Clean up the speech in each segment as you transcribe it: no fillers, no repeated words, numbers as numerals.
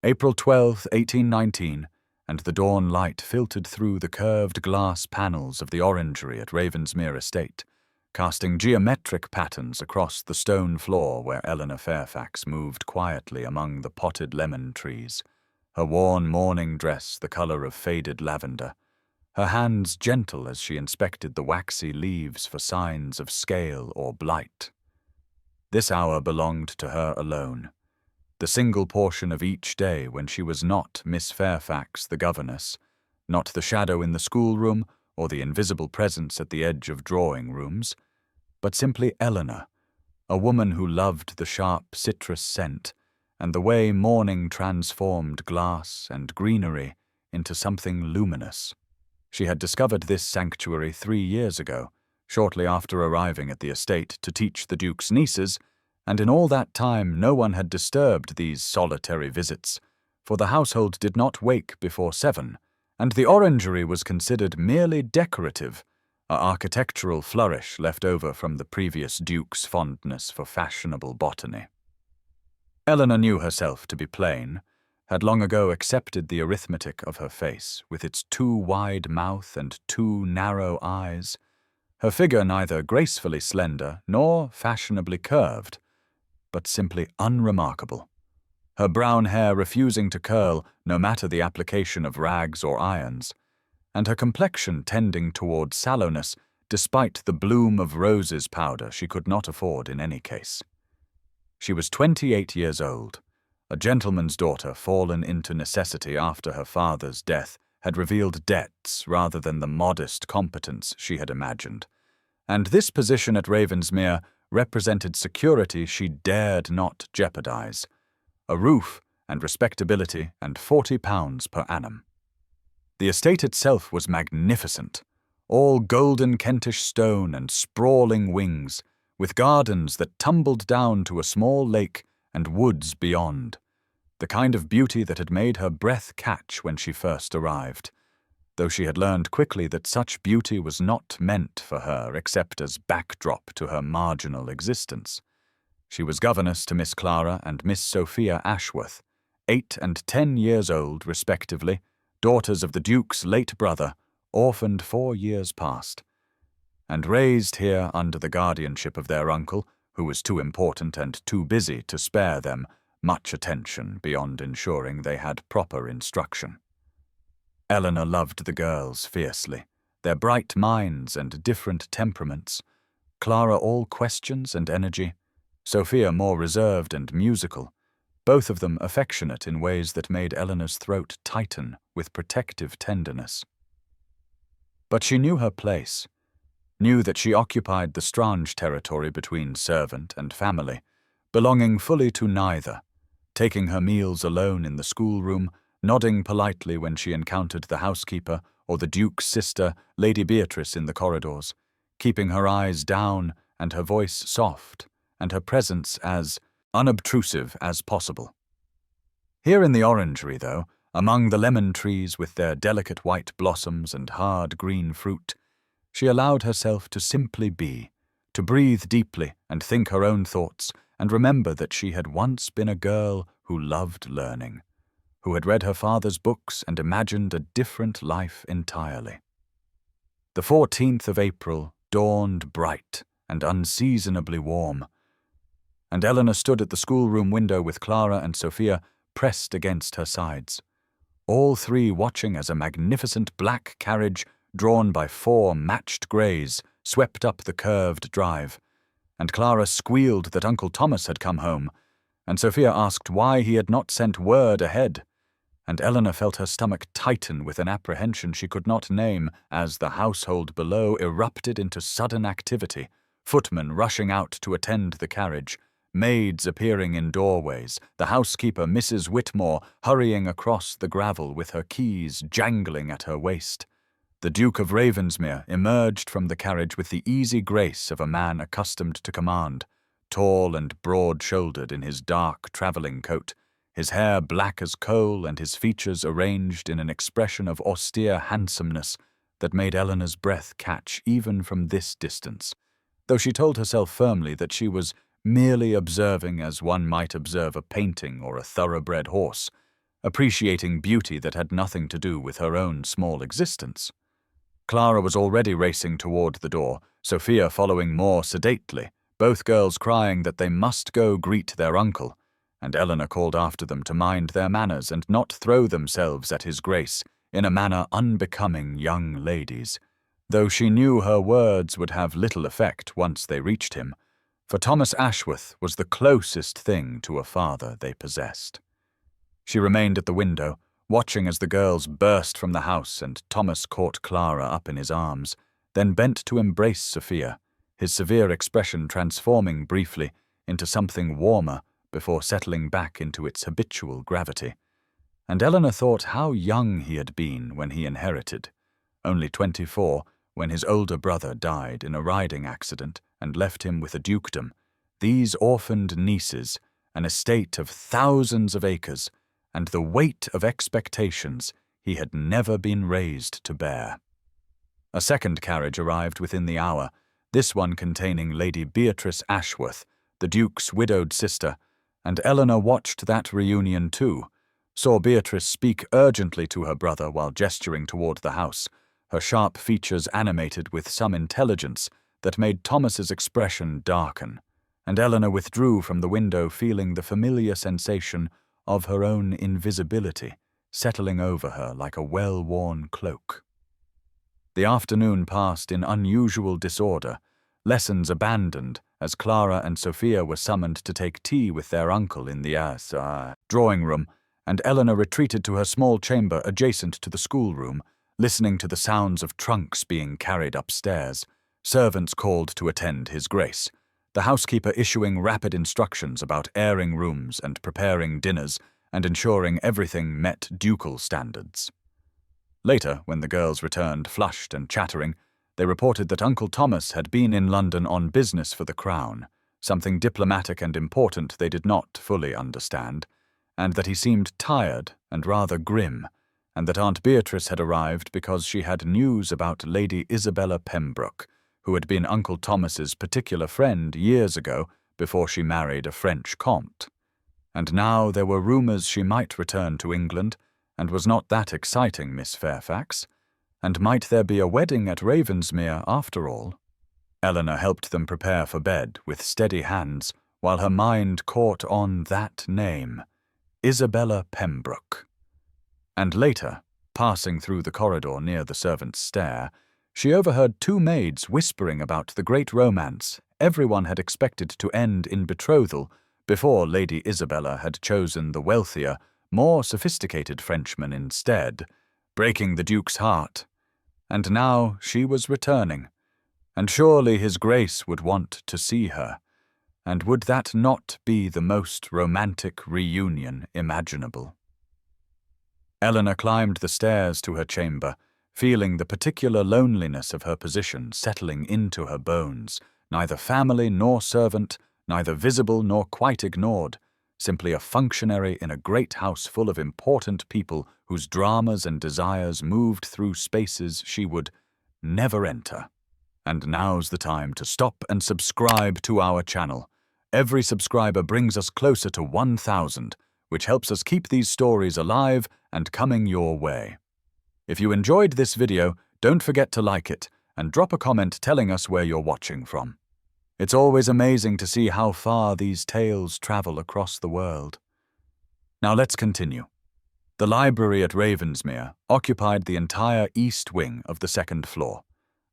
April 12, 1819, and the dawn light filtered through the curved glass panels of the orangery at Ravensmere Estate, casting geometric patterns across the stone floor where Eleanor Fairfax moved quietly among the potted lemon trees, her worn morning dress the colour of faded lavender, her hands gentle as she inspected the waxy leaves for signs of scale or blight. This hour belonged to her alone, the single portion of each day when she was not Miss Fairfax the governess, not the shadow in the schoolroom or the invisible presence at the edge of drawing-rooms, but simply Eleanor, a woman who loved the sharp citrus scent and the way morning transformed glass and greenery into something luminous. She had discovered this sanctuary 3 years ago, shortly after arriving at the estate to teach the Duke's nieces, and in all that time no one had disturbed these solitary visits, for the household did not wake before 7, and the orangery was considered merely decorative, an architectural flourish left over from the previous Duke's fondness for fashionable botany. Eleanor knew herself to be plain, had long ago accepted the arithmetic of her face, with its too wide mouth and too narrow eyes, her figure neither gracefully slender nor fashionably curved, but simply unremarkable, her brown hair refusing to curl no matter the application of rags or irons, and her complexion tending toward sallowness despite the bloom of roses powder she could not afford in any case. She was 28 years old. A gentleman's daughter fallen into necessity after her father's death had revealed debts rather than the modest competence she had imagined, and this position at Ravensmere represented security she dared not jeopardize, a roof and respectability and £40 per annum. The estate itself was magnificent, all golden Kentish stone and sprawling wings, with gardens that tumbled down to a small lake and woods beyond, the kind of beauty that had made her breath catch when she first arrived, though she had learned quickly that such beauty was not meant for her except as backdrop to her marginal existence. She was governess to Miss Clara and Miss Sophia Ashworth, 8 and 10 years old respectively, daughters of the Duke's late brother, orphaned 4 years past, and raised here under the guardianship of their uncle, who was too important and too busy to spare them much attention beyond ensuring they had proper instruction. Eleanor loved the girls fiercely, their bright minds and different temperaments, Clara all questions and energy, Sophia more reserved and musical, both of them affectionate in ways that made Eleanor's throat tighten with protective tenderness. But she knew her place, knew that she occupied the strange territory between servant and family, belonging fully to neither, taking her meals alone in the schoolroom, nodding politely when she encountered the housekeeper or the Duke's sister, Lady Beatrice, in the corridors, keeping her eyes down and her voice soft, and her presence as unobtrusive as possible. Here in the orangery, though, among the lemon trees with their delicate white blossoms and hard green fruit, she allowed herself to simply be, to breathe deeply and think her own thoughts, and remember that she had once been a girl who loved learning, who had read her father's books and imagined a different life entirely. The 14th of April dawned bright and unseasonably warm, and Eleanor stood at the schoolroom window with Clara and Sophia pressed against her sides, all three watching as a magnificent black carriage drawn by 4 matched greys swept up the curved drive, and Clara squealed that Uncle Thomas had come home, and Sophia asked why he had not sent word ahead, and Eleanor felt her stomach tighten with an apprehension she could not name as the household below erupted into sudden activity, footmen rushing out to attend the carriage, maids appearing in doorways, the housekeeper, Mrs. Whitmore, hurrying across the gravel with her keys jangling at her waist. The Duke of Ravensmere emerged from the carriage with the easy grace of a man accustomed to command, tall and broad-shouldered in his dark travelling coat, his hair black as coal and his features arranged in an expression of austere handsomeness that made Eleanor's breath catch even from this distance, though she told herself firmly that she was merely observing as one might observe a painting or a thoroughbred horse, appreciating beauty that had nothing to do with her own small existence. Clara was already racing toward the door, Sophia following more sedately, both girls crying that they must go greet their uncle, and Eleanor called after them to mind their manners and not throw themselves at his grace in a manner unbecoming young ladies, though she knew her words would have little effect once they reached him, for Thomas Ashworth was the closest thing to a father they possessed. She remained at the window, watching as the girls burst from the house and Thomas caught Clara up in his arms, then bent to embrace Sophia, his severe expression transforming briefly into something warmer before settling back into its habitual gravity. And Eleanor thought how young he had been when he inherited, only 24 when his older brother died in a riding accident and left him with a dukedom, these orphaned nieces, an estate of thousands of acres, and the weight of expectations he had never been raised to bear. A second carriage arrived within the hour, this one containing Lady Beatrice Ashworth, the Duke's widowed sister, and Eleanor watched that reunion too, saw Beatrice speak urgently to her brother while gesturing toward the house, her sharp features animated with some intelligence that made Thomas's expression darken, and Eleanor withdrew from the window feeling the familiar sensation of her own invisibility settling over her like a well-worn cloak. The afternoon passed in unusual disorder, lessons abandoned as Clara and Sophia were summoned to take tea with their uncle in the drawing room, and Eleanor retreated to her small chamber adjacent to the schoolroom, listening to the sounds of trunks being carried upstairs, servants called to attend his grace, the housekeeper issuing rapid instructions about airing rooms and preparing dinners and ensuring everything met ducal standards. Later, when the girls returned flushed and chattering, they reported that Uncle Thomas had been in London on business for the Crown, something diplomatic and important they did not fully understand, and that he seemed tired and rather grim, and that Aunt Beatrice had arrived because she had news about Lady Isabella Pembroke, who had been Uncle Thomas's particular friend years ago before she married a French comte. And now there were rumours she might return to England, and was not that exciting, Miss Fairfax? And might there be a wedding at Ravensmere after all? Eleanor helped them prepare for bed with steady hands, while her mind caught on that name, Isabella Pembroke. And later, passing through the corridor near the servants' stair, she overheard two maids whispering about the great romance everyone had expected to end in betrothal before Lady Isabella had chosen the wealthier, more sophisticated Frenchman instead, breaking the Duke's heart. And now she was returning, and surely his Grace would want to see her, and would that not be the most romantic reunion imaginable? Eleanor climbed the stairs to her chamber, feeling the particular loneliness of her position settling into her bones, neither family nor servant, neither visible nor quite ignored, simply a functionary in a great house full of important people whose dramas and desires moved through spaces she would never enter. And now's the time to stop and subscribe to our channel. Every subscriber brings us closer to 1,000, which helps us keep these stories alive and coming your way. If you enjoyed this video, don't forget to like it and drop a comment telling us where you're watching from. It's always amazing to see how far these tales travel across the world. Now let's continue. The library at Ravensmere occupied the entire east wing of the second floor,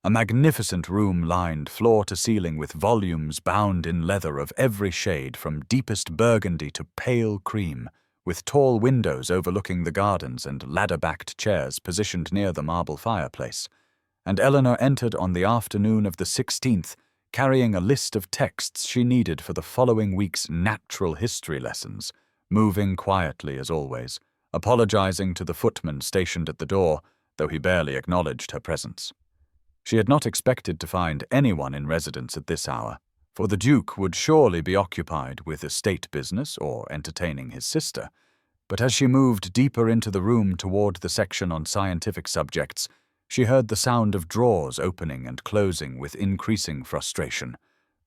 a magnificent room lined floor to ceiling with volumes bound in leather of every shade from deepest burgundy to pale cream, with tall windows overlooking the gardens and ladder-backed chairs positioned near the marble fireplace. And Eleanor entered on the afternoon of the 16th, carrying a list of texts she needed for the following week's natural history lessons, moving quietly as always, apologizing to the footman stationed at the door, though he barely acknowledged her presence. She had not expected to find anyone in residence at this hour, for the Duke would surely be occupied with estate business or entertaining his sister, but as she moved deeper into the room toward the section on scientific subjects, she heard the sound of drawers opening and closing with increasing frustration,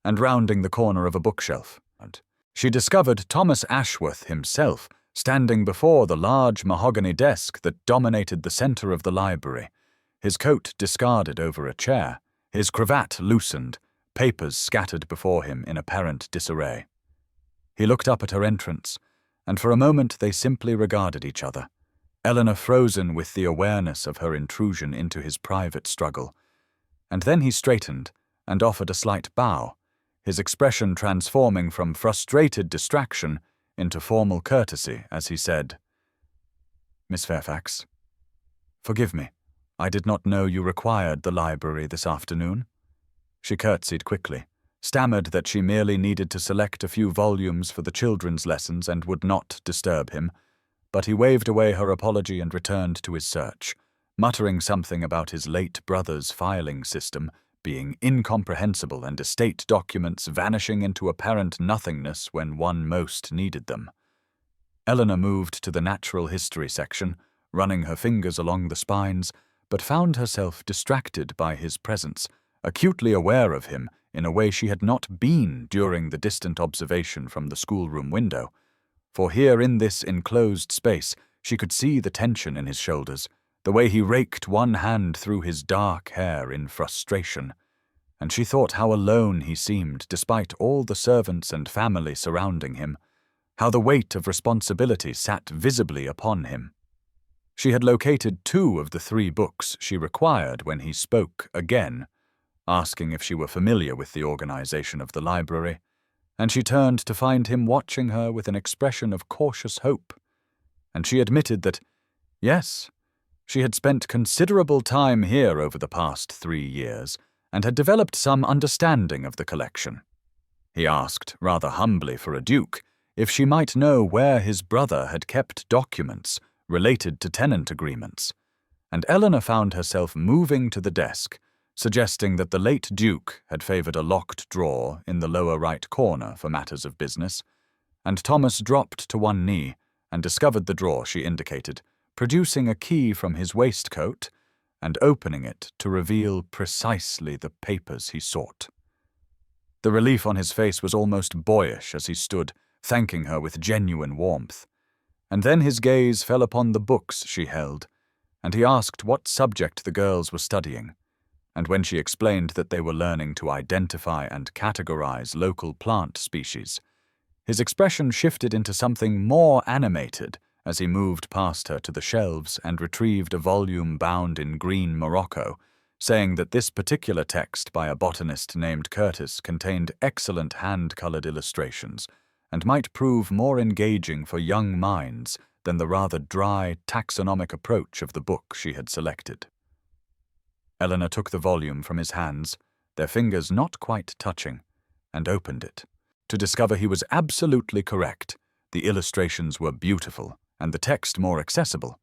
and rounding the corner of a bookshelf, she discovered Thomas Ashworth himself standing before the large mahogany desk that dominated the center of the library, his coat discarded over a chair, his cravat loosened, papers scattered before him in apparent disarray. He looked up at her entrance, and for a moment they simply regarded each other, Eleanor frozen with the awareness of her intrusion into his private struggle. And then he straightened and offered a slight bow, his expression transforming from frustrated distraction into formal courtesy as he said, "Miss Fairfax, forgive me. I did not know you required the library this afternoon." She curtsied quickly, stammered that she merely needed to select a few volumes for the children's lessons and would not disturb him, but he waved away her apology and returned to his search, muttering something about his late brother's filing system being incomprehensible and estate documents vanishing into apparent nothingness when one most needed them. Eleanor moved to the natural history section, running her fingers along the spines, but found herself distracted by his presence, acutely aware of him in a way she had not been during the distant observation from the schoolroom window. For here in this enclosed space she could see the tension in his shoulders, the way he raked one hand through his dark hair in frustration. And she thought how alone he seemed despite all the servants and family surrounding him, how the weight of responsibility sat visibly upon him. She had located 2 of the 3 books she required when he spoke again, asking if she were familiar with the organization of the library, and she turned to find him watching her with an expression of cautious hope. And she admitted that, yes, she had spent considerable time here over the past 3 years and had developed some understanding of the collection. He asked, rather humbly for a duke, if she might know where his brother had kept documents related to tenant agreements, and Eleanor found herself moving to the desk, suggesting that the late Duke had favored a locked drawer in the lower right corner for matters of business, and Thomas dropped to one knee and discovered the drawer she indicated, producing a key from his waistcoat and opening it to reveal precisely the papers he sought. The relief on his face was almost boyish as he stood, thanking her with genuine warmth. And then his gaze fell upon the books she held, and he asked what subject the girls were studying. And when she explained that they were learning to identify and categorize local plant species, his expression shifted into something more animated as he moved past her to the shelves and retrieved a volume bound in green morocco, saying that this particular text by a botanist named Curtis contained excellent hand-colored illustrations and might prove more engaging for young minds than the rather dry, taxonomic approach of the book she had selected. Eleanor took the volume from his hands, their fingers not quite touching, and opened it, to discover he was absolutely correct. The illustrations were beautiful, and the text more accessible,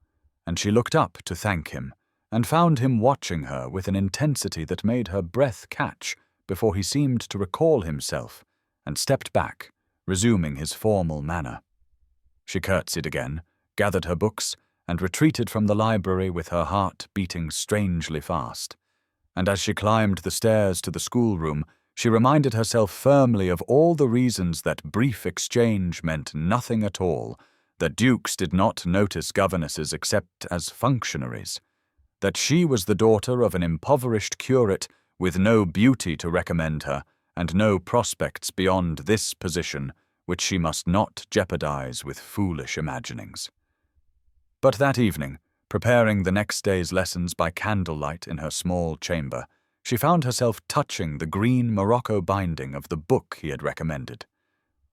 and she looked up to thank him, and found him watching her with an intensity that made her breath catch before he seemed to recall himself, and stepped back, resuming his formal manner. She curtsied again, gathered her books, and retreated from the library with her heart beating strangely fast. And as she climbed the stairs to the schoolroom, she reminded herself firmly of all the reasons that brief exchange meant nothing at all, that dukes did not notice governesses except as functionaries, that she was the daughter of an impoverished curate with no beauty to recommend her, and no prospects beyond this position, which she must not jeopardize with foolish imaginings. But that evening, preparing the next day's lessons by candlelight in her small chamber, she found herself touching the green morocco binding of the book he had recommended,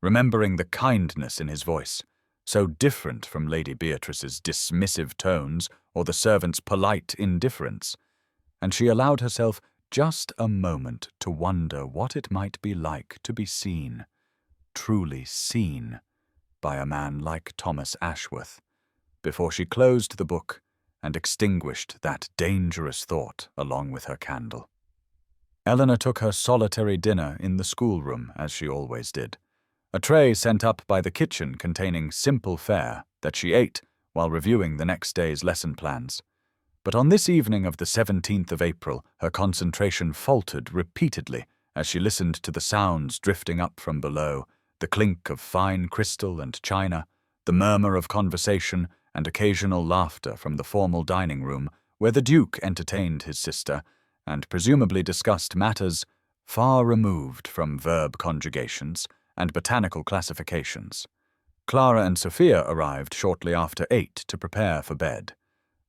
remembering the kindness in his voice, so different from Lady Beatrice's dismissive tones or the servant's polite indifference, and she allowed herself just a moment to wonder what it might be like to be seen, truly seen, by a man like Thomas Ashworth, before she closed the book and extinguished that dangerous thought along with her candle. Eleanor took her solitary dinner in the schoolroom, as she always did, a tray sent up by the kitchen containing simple fare that she ate while reviewing the next day's lesson plans. But on this evening of the 17th of April, her concentration faltered repeatedly as she listened to the sounds drifting up from below, the clink of fine crystal and china, the murmur of conversation and occasional laughter from the formal dining room where the Duke entertained his sister and presumably discussed matters far removed from verb conjugations and botanical classifications. Clara and Sophia arrived shortly after 8 to prepare for bed.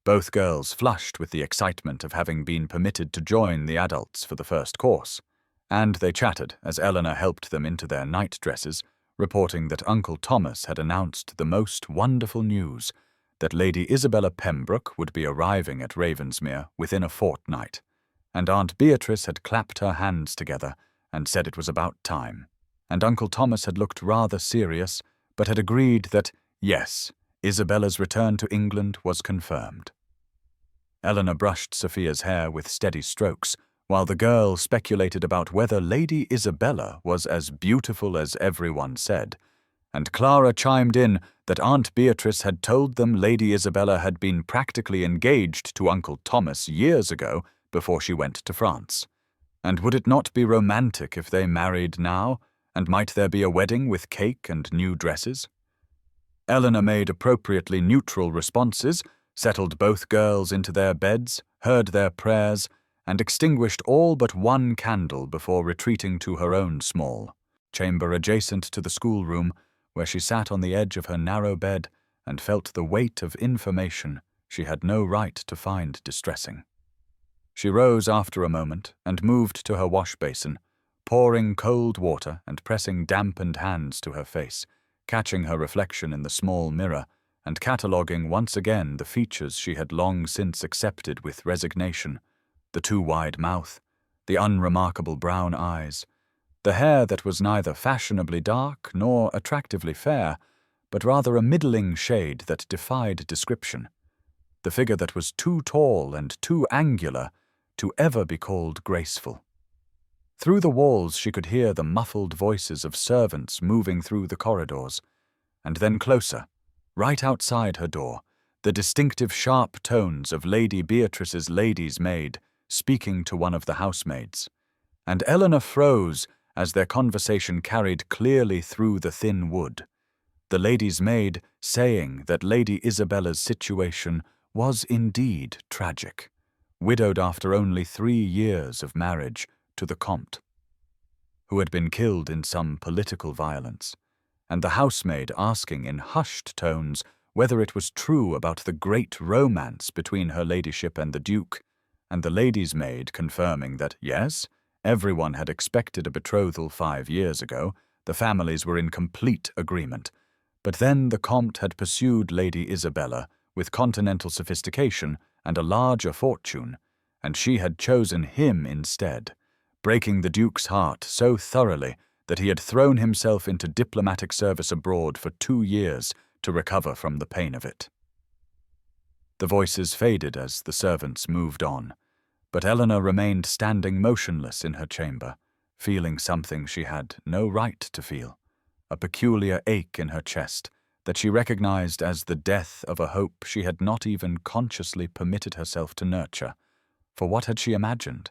Both girls flushed with the excitement of having been permitted to join the adults for the first course, and they chatted as Eleanor helped them into their night dresses, reporting that Uncle Thomas had announced the most wonderful news, that Lady Isabella Pembroke would be arriving at Ravensmere within a fortnight, and Aunt Beatrice had clapped her hands together and said it was about time, and Uncle Thomas had looked rather serious, but had agreed that, yes, Isabella's return to England was confirmed. Eleanor brushed Sophia's hair with steady strokes, while the girl speculated about whether Lady Isabella was as beautiful as everyone said, and Clara chimed in that Aunt Beatrice had told them Lady Isabella had been practically engaged to Uncle Thomas years ago before she went to France. And would it not be romantic if they married now, and might there be a wedding with cake and new dresses? Eleanor made appropriately neutral responses, settled both girls into their beds, heard their prayers, and extinguished all but one candle before retreating to her own small chamber adjacent to the schoolroom, where she sat on the edge of her narrow bed and felt the weight of information she had no right to find distressing. She rose after a moment and moved to her wash-basin, pouring cold water and pressing dampened hands to her face, catching her reflection in the small mirror and cataloguing once again the features she had long since accepted with resignation: the too wide mouth, the unremarkable brown eyes, the hair that was neither fashionably dark nor attractively fair, but rather a middling shade that defied description, the figure that was too tall and too angular to ever be called graceful. Through the walls she could hear the muffled voices of servants moving through the corridors, and then closer, right outside her door, the distinctive sharp tones of Lady Beatrice's lady's maid speaking to one of the housemaids, and Eleanor froze as their conversation carried clearly through the thin wood, the lady's maid saying that Lady Isabella's situation was indeed tragic, widowed after only 3 years of marriage to the Comte, who had been killed in some political violence, and the housemaid asking in hushed tones whether it was true about the great romance between her ladyship and the Duke, and the lady's maid confirming that, yes, everyone had expected a betrothal 5 years ago, the families were in complete agreement, but then the Comte had pursued Lady Isabella with continental sophistication and a larger fortune, and she had chosen him instead, breaking the Duke's heart so thoroughly that he had thrown himself into diplomatic service abroad for 2 years to recover from the pain of it. The voices faded as the servants moved on, but Eleanor remained standing motionless in her chamber, feeling something she had no right to feel, a peculiar ache in her chest that she recognized as the death of a hope she had not even consciously permitted herself to nurture. For what had she imagined?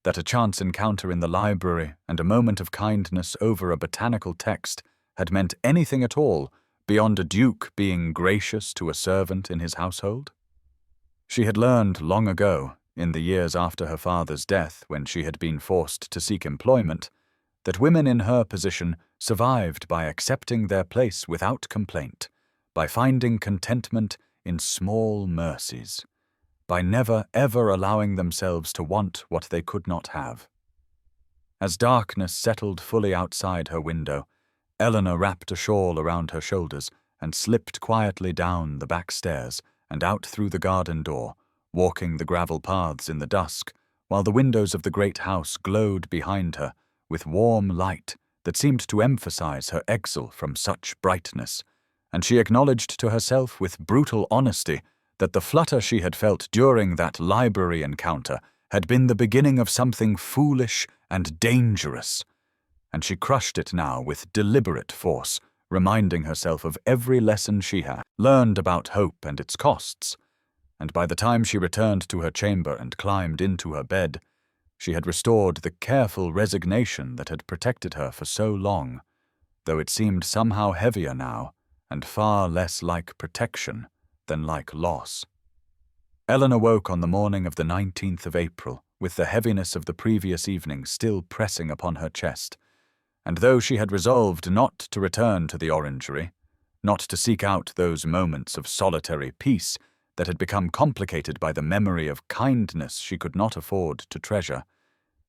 That a chance encounter in the library and a moment of kindness over a botanical text had meant anything at all beyond a duke being gracious to a servant in his household? She had learned long ago, in the years after her father's death when she had been forced to seek employment, that women in her position survived by accepting their place without complaint, by finding contentment in small mercies, by never ever allowing themselves to want what they could not have. As darkness settled fully outside her window, Eleanor wrapped a shawl around her shoulders and slipped quietly down the back stairs and out through the garden door, walking the gravel paths in the dusk, while the windows of the great house glowed behind her with warm light that seemed to emphasize her exile from such brightness, and she acknowledged to herself with brutal honesty that the flutter she had felt during that library encounter had been the beginning of something foolish and dangerous, and she crushed it now with deliberate force, reminding herself of every lesson she had learned about hope and its costs, and by the time she returned to her chamber and climbed into her bed, she had restored the careful resignation that had protected her for so long, though it seemed somehow heavier now and far less like protection than like loss. Eleanor woke on the morning of the 19th of April, with the heaviness of the previous evening still pressing upon her chest, and though she had resolved not to return to the orangery, not to seek out those moments of solitary peace that had become complicated by the memory of kindness she could not afford to treasure,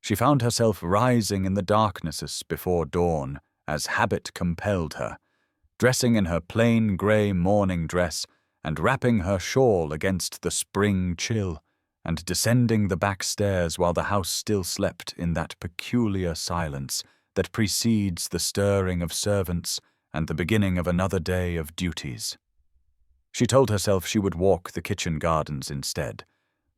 she found herself rising in the darknesses before dawn, as habit compelled her, dressing in her plain grey morning dress and wrapping her shawl against the spring chill, and descending the back stairs while the house still slept in that peculiar silence that precedes the stirring of servants and the beginning of another day of duties. She told herself she would walk the kitchen gardens instead,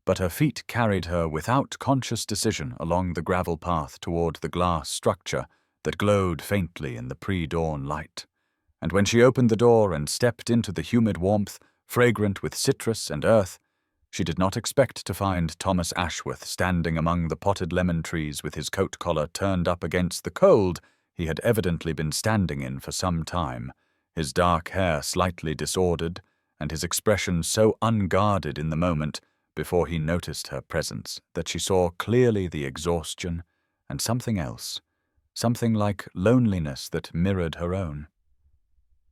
but her feet carried her without conscious decision along the gravel path toward the glass structure that glowed faintly in the pre-dawn light. And when she opened the door and stepped into the humid warmth, fragrant with citrus and earth, she did not expect to find Thomas Ashworth standing among the potted lemon trees with his coat collar turned up against the cold he had evidently been standing in for some time, his dark hair slightly disordered, and his expression so unguarded in the moment before he noticed her presence that she saw clearly the exhaustion and something else, something like loneliness that mirrored her own.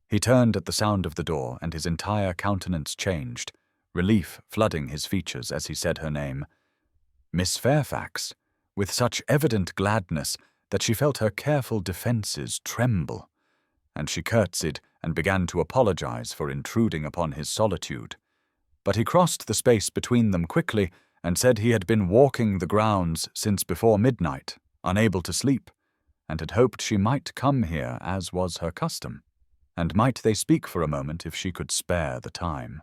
He turned at the sound of the door, and his entire countenance changed, relief flooding his features as he said her name, Miss Fairfax, with such evident gladness that she felt her careful defences tremble, and she curtsied and began to apologize for intruding upon his solitude. But he crossed the space between them quickly and said he had been walking the grounds since before midnight, unable to sleep, and had hoped she might come here as was her custom, and might they speak for a moment if she could spare the time.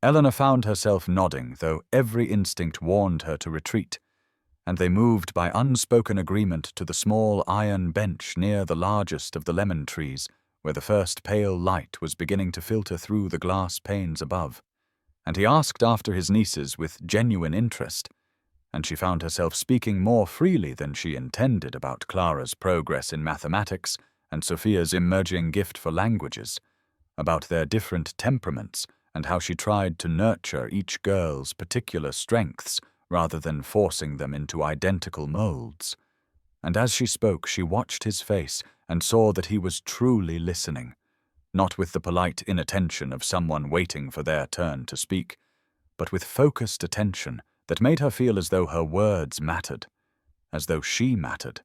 Eleanor found herself nodding, though every instinct warned her to retreat, and they moved by unspoken agreement to the small iron bench near the largest of the lemon trees, where the first pale light was beginning to filter through the glass panes above, and he asked after his nieces with genuine interest, and she found herself speaking more freely than she intended about Clara's progress in mathematics and Sophia's emerging gift for languages, about their different temperaments, and how she tried to nurture each girl's particular strengths rather than forcing them into identical molds. And as she spoke, she watched his face and saw that he was truly listening, not with the polite inattention of someone waiting for their turn to speak, but with focused attention that made her feel as though her words mattered, as though she mattered.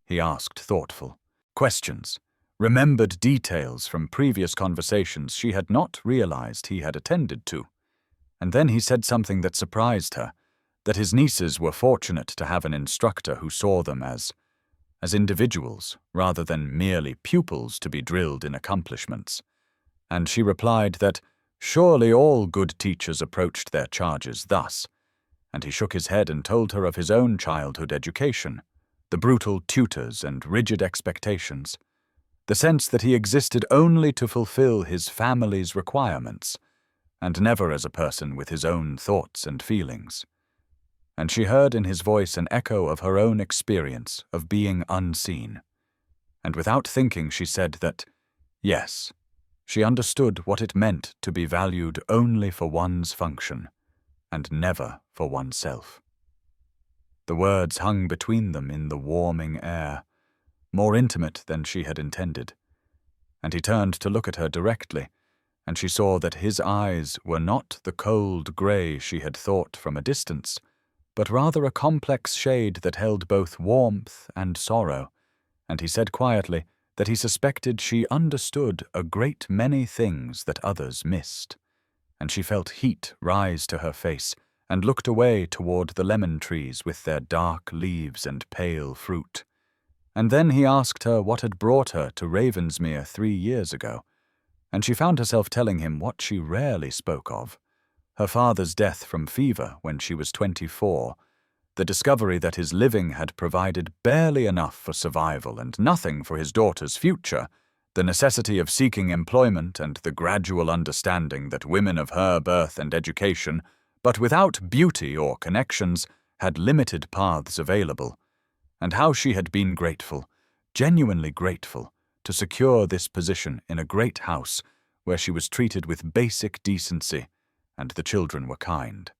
He asked thoughtful questions, remembered details from previous conversations she had not realized he had attended to, and then he said something that surprised her, that his nieces were fortunate to have an instructor who saw them as individuals rather than merely pupils to be drilled in accomplishments, and she replied that surely all good teachers approached their charges thus, and he shook his head and told her of his own childhood education, the brutal tutors and rigid expectations, the sense that he existed only to fulfill his family's requirements, and never as a person with his own thoughts and feelings. And she heard in his voice an echo of her own experience of being unseen, and without thinking she said that, yes, she understood what it meant to be valued only for one's function, and never for oneself. The words hung between them in the warming air, more intimate than she had intended, and he turned to look at her directly, and she saw that his eyes were not the cold grey she had thought from a distance, but rather a complex shade that held both warmth and sorrow, and he said quietly that he suspected she understood a great many things that others missed, and she felt heat rise to her face and looked away toward the lemon trees with their dark leaves and pale fruit. And then he asked her what had brought her to Ravensmere 3 years ago, and she found herself telling him what she rarely spoke of, her father's death from fever when she was 24, the discovery that his living had provided barely enough for survival and nothing for his daughter's future, the necessity of seeking employment and the gradual understanding that women of her birth and education, but without beauty or connections, had limited paths available, and how she had been grateful, genuinely grateful, to secure this position in a great house where she was treated with basic decency and the children were kind.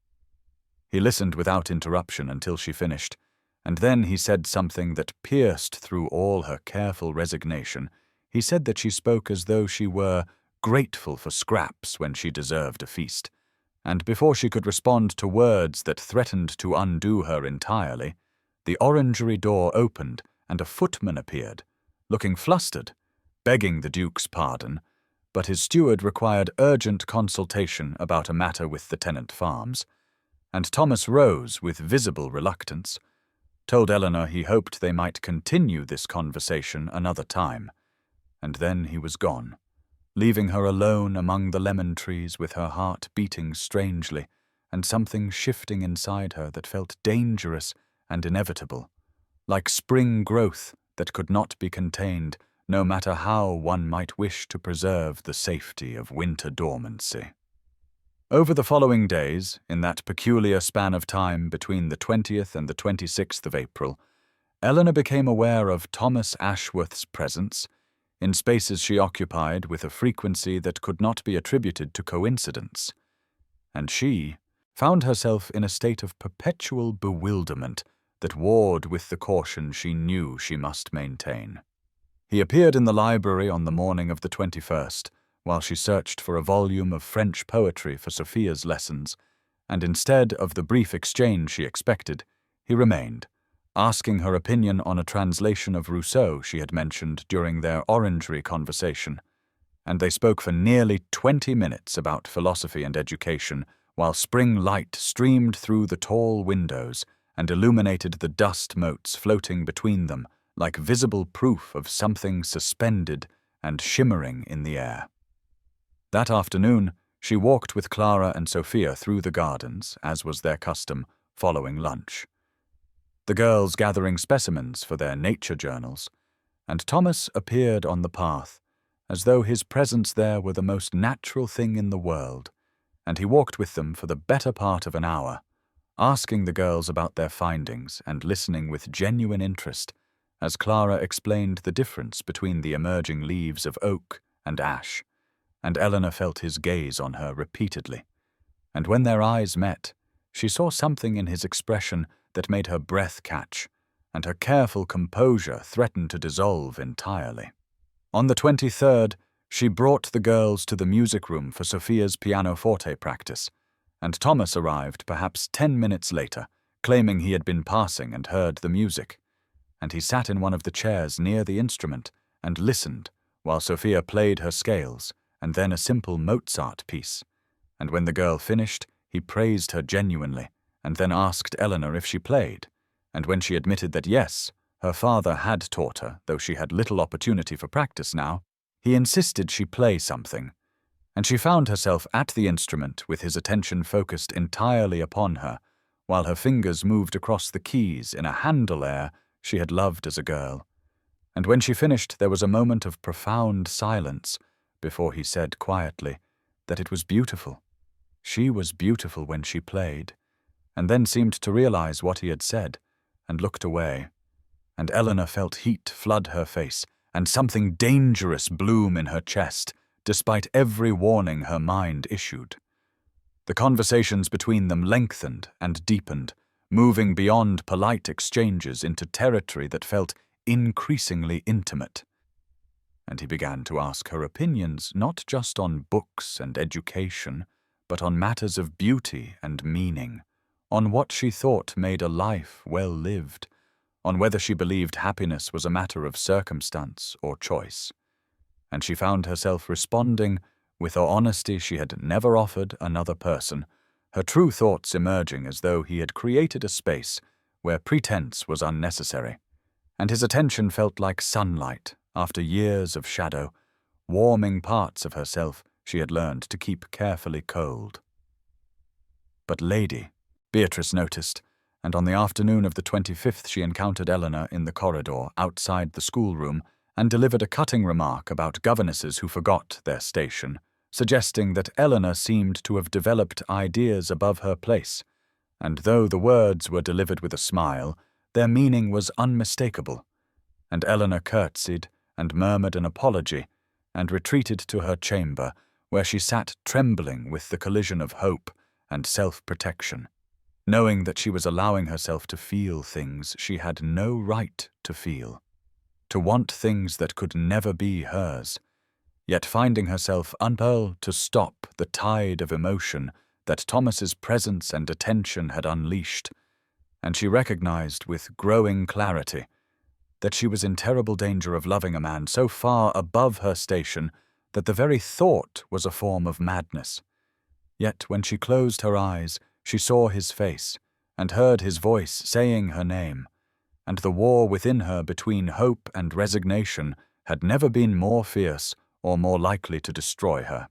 He listened without interruption until she finished, and then he said something that pierced through all her careful resignation. He said that she spoke as though she were grateful for scraps when she deserved a feast, and before she could respond to words that threatened to undo her entirely, the orangery door opened and a footman appeared, looking flustered, begging the Duke's pardon, but his steward required urgent consultation about a matter with the tenant farms, and Thomas rose with visible reluctance, told Eleanor he hoped they might continue this conversation another time, and then he was gone, leaving her alone among the lemon trees with her heart beating strangely and something shifting inside her that felt dangerous and inevitable, like spring growth that could not be contained, no matter how one might wish to preserve the safety of winter dormancy. Over the following days, in that peculiar span of time between the 20th and the 26th of April, Eleanor became aware of Thomas Ashworth's presence in spaces she occupied with a frequency that could not be attributed to coincidence, and she found herself in a state of perpetual bewilderment that warred with the caution she knew she must maintain. He appeared in the library on the morning of the 21st, while she searched for a volume of French poetry for Sophia's lessons, and instead of the brief exchange she expected, he remained, asking her opinion on a translation of Rousseau she had mentioned during their orangery conversation, and they spoke for nearly 20 minutes about philosophy and education, while spring light streamed through the tall windows and illuminated the dust motes floating between them like visible proof of something suspended and shimmering in the air. That afternoon, she walked with Clara and Sophia through the gardens, as was their custom, following lunch, the girls gathering specimens for their nature journals, and Thomas appeared on the path, as though his presence there were the most natural thing in the world, and he walked with them for the better part of an hour, asking the girls about their findings and listening with genuine interest as Clara explained the difference between the emerging leaves of oak and ash, and Eleanor felt his gaze on her repeatedly, and when their eyes met, she saw something in his expression that made her breath catch, and her careful composure threatened to dissolve entirely. On the 23rd, she brought the girls to the music room for Sophia's pianoforte practice, and Thomas arrived perhaps 10 minutes later, claiming he had been passing and heard the music, and he sat in one of the chairs near the instrument and listened while Sophia played her scales and then a simple Mozart piece, and when the girl finished, he praised her genuinely and then asked Eleanor if she played, and when she admitted that yes, her father had taught her, though she had little opportunity for practice now, he insisted she play something, and she found herself at the instrument with his attention focused entirely upon her, while her fingers moved across the keys in a Handel air she had loved as a girl. And when she finished, there was a moment of profound silence before he said quietly that it was beautiful. She was beautiful when she played, and then seemed to realize what he had said and looked away, and Eleanor felt heat flood her face and something dangerous bloom in her chest, despite every warning her mind issued. The conversations between them lengthened and deepened, moving beyond polite exchanges into territory that felt increasingly intimate. And he began to ask her opinions not just on books and education, but on matters of beauty and meaning, on what she thought made a life well lived, on whether she believed happiness was a matter of circumstance or choice. And she found herself responding with an honesty she had never offered another person, her true thoughts emerging as though he had created a space where pretense was unnecessary, and his attention felt like sunlight after years of shadow, warming parts of herself she had learned to keep carefully cold. But Lady, Beatrice noticed, and on the afternoon of the 25th she encountered Eleanor in the corridor outside the schoolroom and delivered a cutting remark about governesses who forgot their station, suggesting that Eleanor seemed to have developed ideas above her place, and though the words were delivered with a smile, their meaning was unmistakable, and Eleanor curtsied and murmured an apology, and retreated to her chamber, where she sat trembling with the collision of hope and self-protection, knowing that she was allowing herself to feel things she had no right to feel, to want things that could never be hers, yet finding herself unable to stop the tide of emotion that Thomas's presence and attention had unleashed, and she recognized with growing clarity that she was in terrible danger of loving a man so far above her station that the very thought was a form of madness. Yet when she closed her eyes, she saw his face, and heard his voice saying her name, and the war within her between hope and resignation had never been more fierce or more likely to destroy her.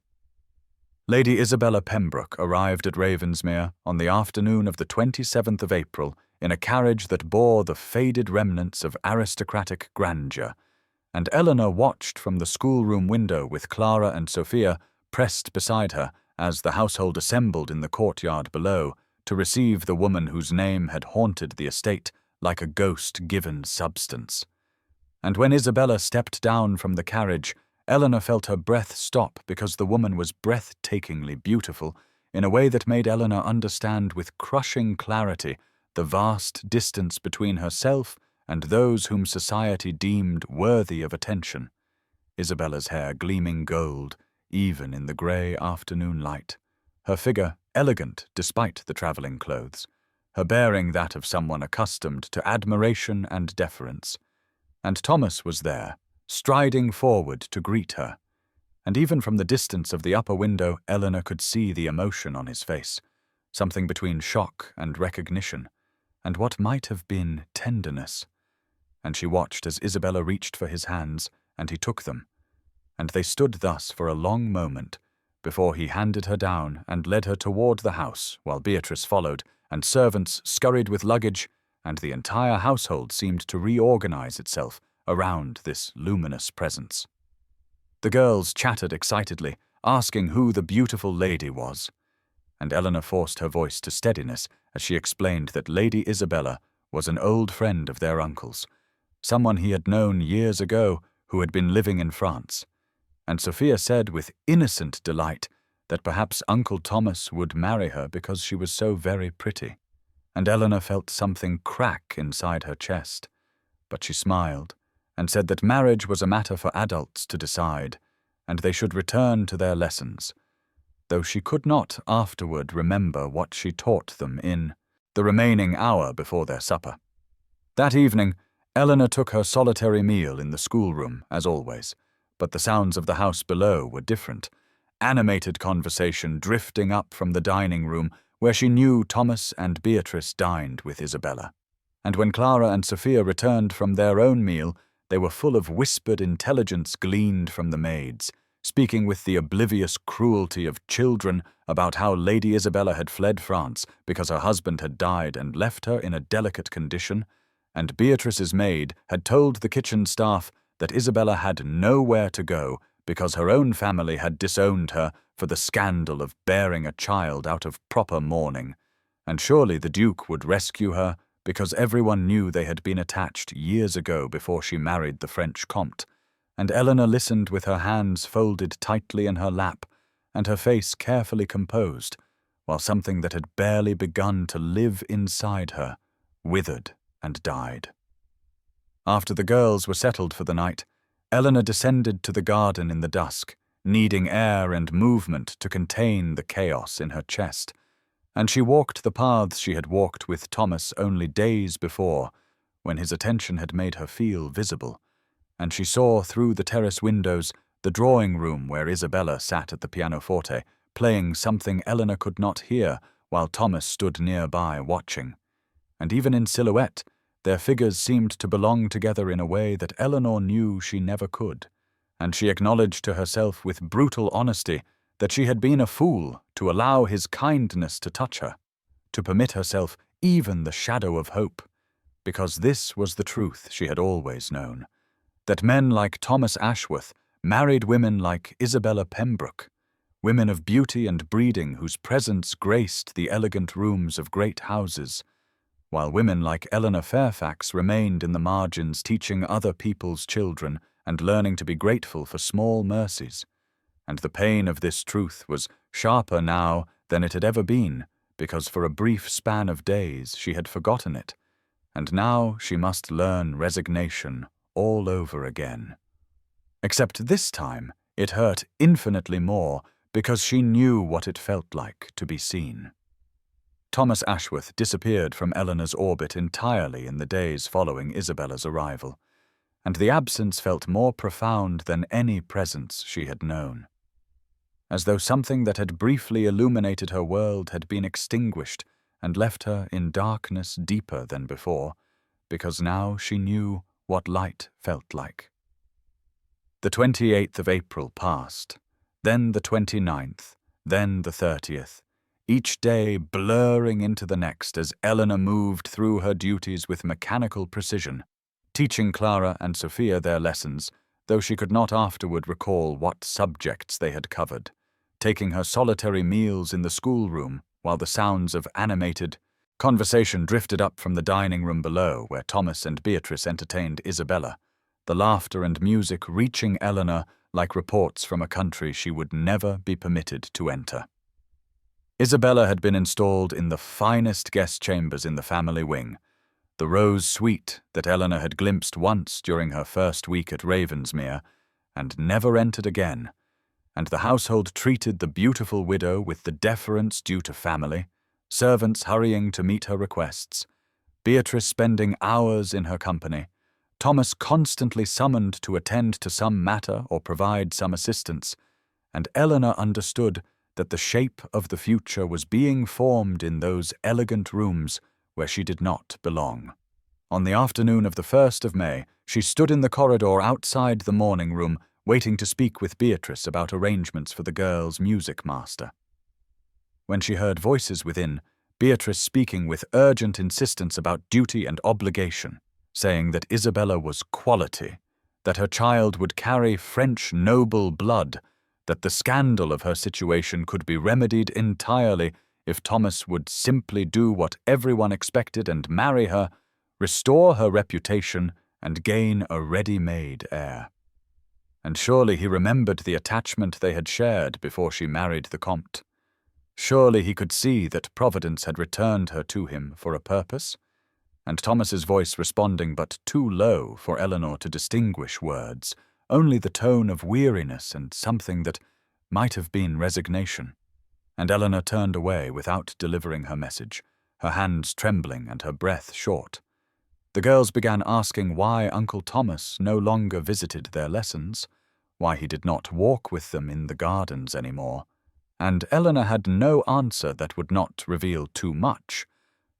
Lady Isabella Pembroke arrived at Ravensmere on the afternoon of the 27th of April in a carriage that bore the faded remnants of aristocratic grandeur, and Eleanor watched from the schoolroom window with Clara and Sophia pressed beside her as the household assembled in the courtyard below to receive the woman whose name had haunted the estate like a ghost given substance. And when Isabella stepped down from the carriage, Eleanor felt her breath stop because the woman was breathtakingly beautiful in a way that made Eleanor understand with crushing clarity the vast distance between herself and those whom society deemed worthy of attention. Isabella's hair gleaming gold, even in the grey afternoon light, her figure elegant despite the travelling clothes, her bearing that of someone accustomed to admiration and deference. And Thomas was there, striding forward to greet her, and even from the distance of the upper window Eleanor could see the emotion on his face, something between shock and recognition, and what might have been tenderness. And she watched as Isabella reached for his hands, and he took them, and they stood thus for a long moment, before he handed her down and led her toward the house, while Beatrice followed, and servants scurried with luggage, and the entire household seemed to reorganize itself around this luminous presence. The girls chattered excitedly, asking who the beautiful lady was, and Eleanor forced her voice to steadiness as she explained that Lady Isabella was an old friend of their uncle's, someone he had known years ago who had been living in France, and Sophia said with innocent delight that perhaps Uncle Thomas would marry her because she was so very pretty, and Eleanor felt something crack inside her chest, but she smiled and said that marriage was a matter for adults to decide, and they should return to their lessons, though she could not afterward remember what she taught them in the remaining hour before their supper. That evening, Eleanor took her solitary meal in the schoolroom, as always, but the sounds of the house below were different, animated conversation drifting up from the dining room where she knew Thomas and Beatrice dined with Isabella. And when Clara and Sophia returned from their own meal, they were full of whispered intelligence gleaned from the maids, speaking with the oblivious cruelty of children about how Lady Isabella had fled France because her husband had died and left her in a delicate condition, and Beatrice's maid had told the kitchen staff that Isabella had nowhere to go because her own family had disowned her for the scandal of bearing a child out of proper mourning, and surely the Duke would rescue her because everyone knew they had been attached years ago before she married the French comte, and Eleanor listened with her hands folded tightly in her lap and her face carefully composed, while something that had barely begun to live inside her withered and died. After the girls were settled for the night, Eleanor descended to the garden in the dusk, needing air and movement to contain the chaos in her chest, and she walked the paths she had walked with Thomas only days before, when his attention had made her feel visible, and she saw through the terrace windows the drawing-room where Isabella sat at the pianoforte, playing something Eleanor could not hear while Thomas stood nearby watching. And even in silhouette, their figures seemed to belong together in a way that Eleanor knew she never could, and she acknowledged to herself with brutal honesty that she had been a fool to allow his kindness to touch her, to permit herself even the shadow of hope, because this was the truth she had always known, that men like Thomas Ashworth married women like Isabella Pembroke, women of beauty and breeding whose presence graced the elegant rooms of great houses, while women like Eleanor Fairfax remained in the margins teaching other people's children and learning to be grateful for small mercies. And the pain of this truth was sharper now than it had ever been, because for a brief span of days she had forgotten it, and now she must learn resignation all over again. Except this time it hurt infinitely more because she knew what it felt like to be seen. Thomas Ashworth disappeared from Eleanor's orbit entirely in the days following Isabella's arrival, and the absence felt more profound than any presence she had known. As though something that had briefly illuminated her world had been extinguished and left her in darkness deeper than before, because now she knew what light felt like. The 28th of April passed, then the 29th, then the 30th, each day blurring into the next as Eleanor moved through her duties with mechanical precision, teaching Clara and Sophia their lessons, though she could not afterward recall what subjects they had covered, taking her solitary meals in the schoolroom while the sounds of animated conversation drifted up from the dining room below where Thomas and Beatrice entertained Isabella, the laughter and music reaching Eleanor like reports from a country she would never be permitted to enter. Isabella had been installed in the finest guest chambers in the family wing, the rose suite that Eleanor had glimpsed once during her first week at Ravensmere, and never entered again, and the household treated the beautiful widow with the deference due to family, servants hurrying to meet her requests, Beatrice spending hours in her company, Thomas constantly summoned to attend to some matter or provide some assistance, and Eleanor understood that the shape of the future was being formed in those elegant rooms where she did not belong. On the afternoon of the 1st of May, she stood in the corridor outside the morning room, waiting to speak with Beatrice about arrangements for the girl's music master. When she heard voices within, Beatrice speaking with urgent insistence about duty and obligation, saying that Isabella was quality, that her child would carry French noble blood, that the scandal of her situation could be remedied entirely if Thomas would simply do what everyone expected and marry her, restore her reputation, and gain a ready-made heir. And surely he remembered the attachment they had shared before she married the Comte. Surely he could see that Providence had returned her to him for a purpose, and Thomas's voice responding but too low for Eleanor to distinguish words, only the tone of weariness and something that might have been resignation. And Eleanor turned away without delivering her message, her hands trembling and her breath short. The girls began asking why Uncle Thomas no longer visited their lessons, why he did not walk with them in the gardens anymore, and Eleanor had no answer that would not reveal too much,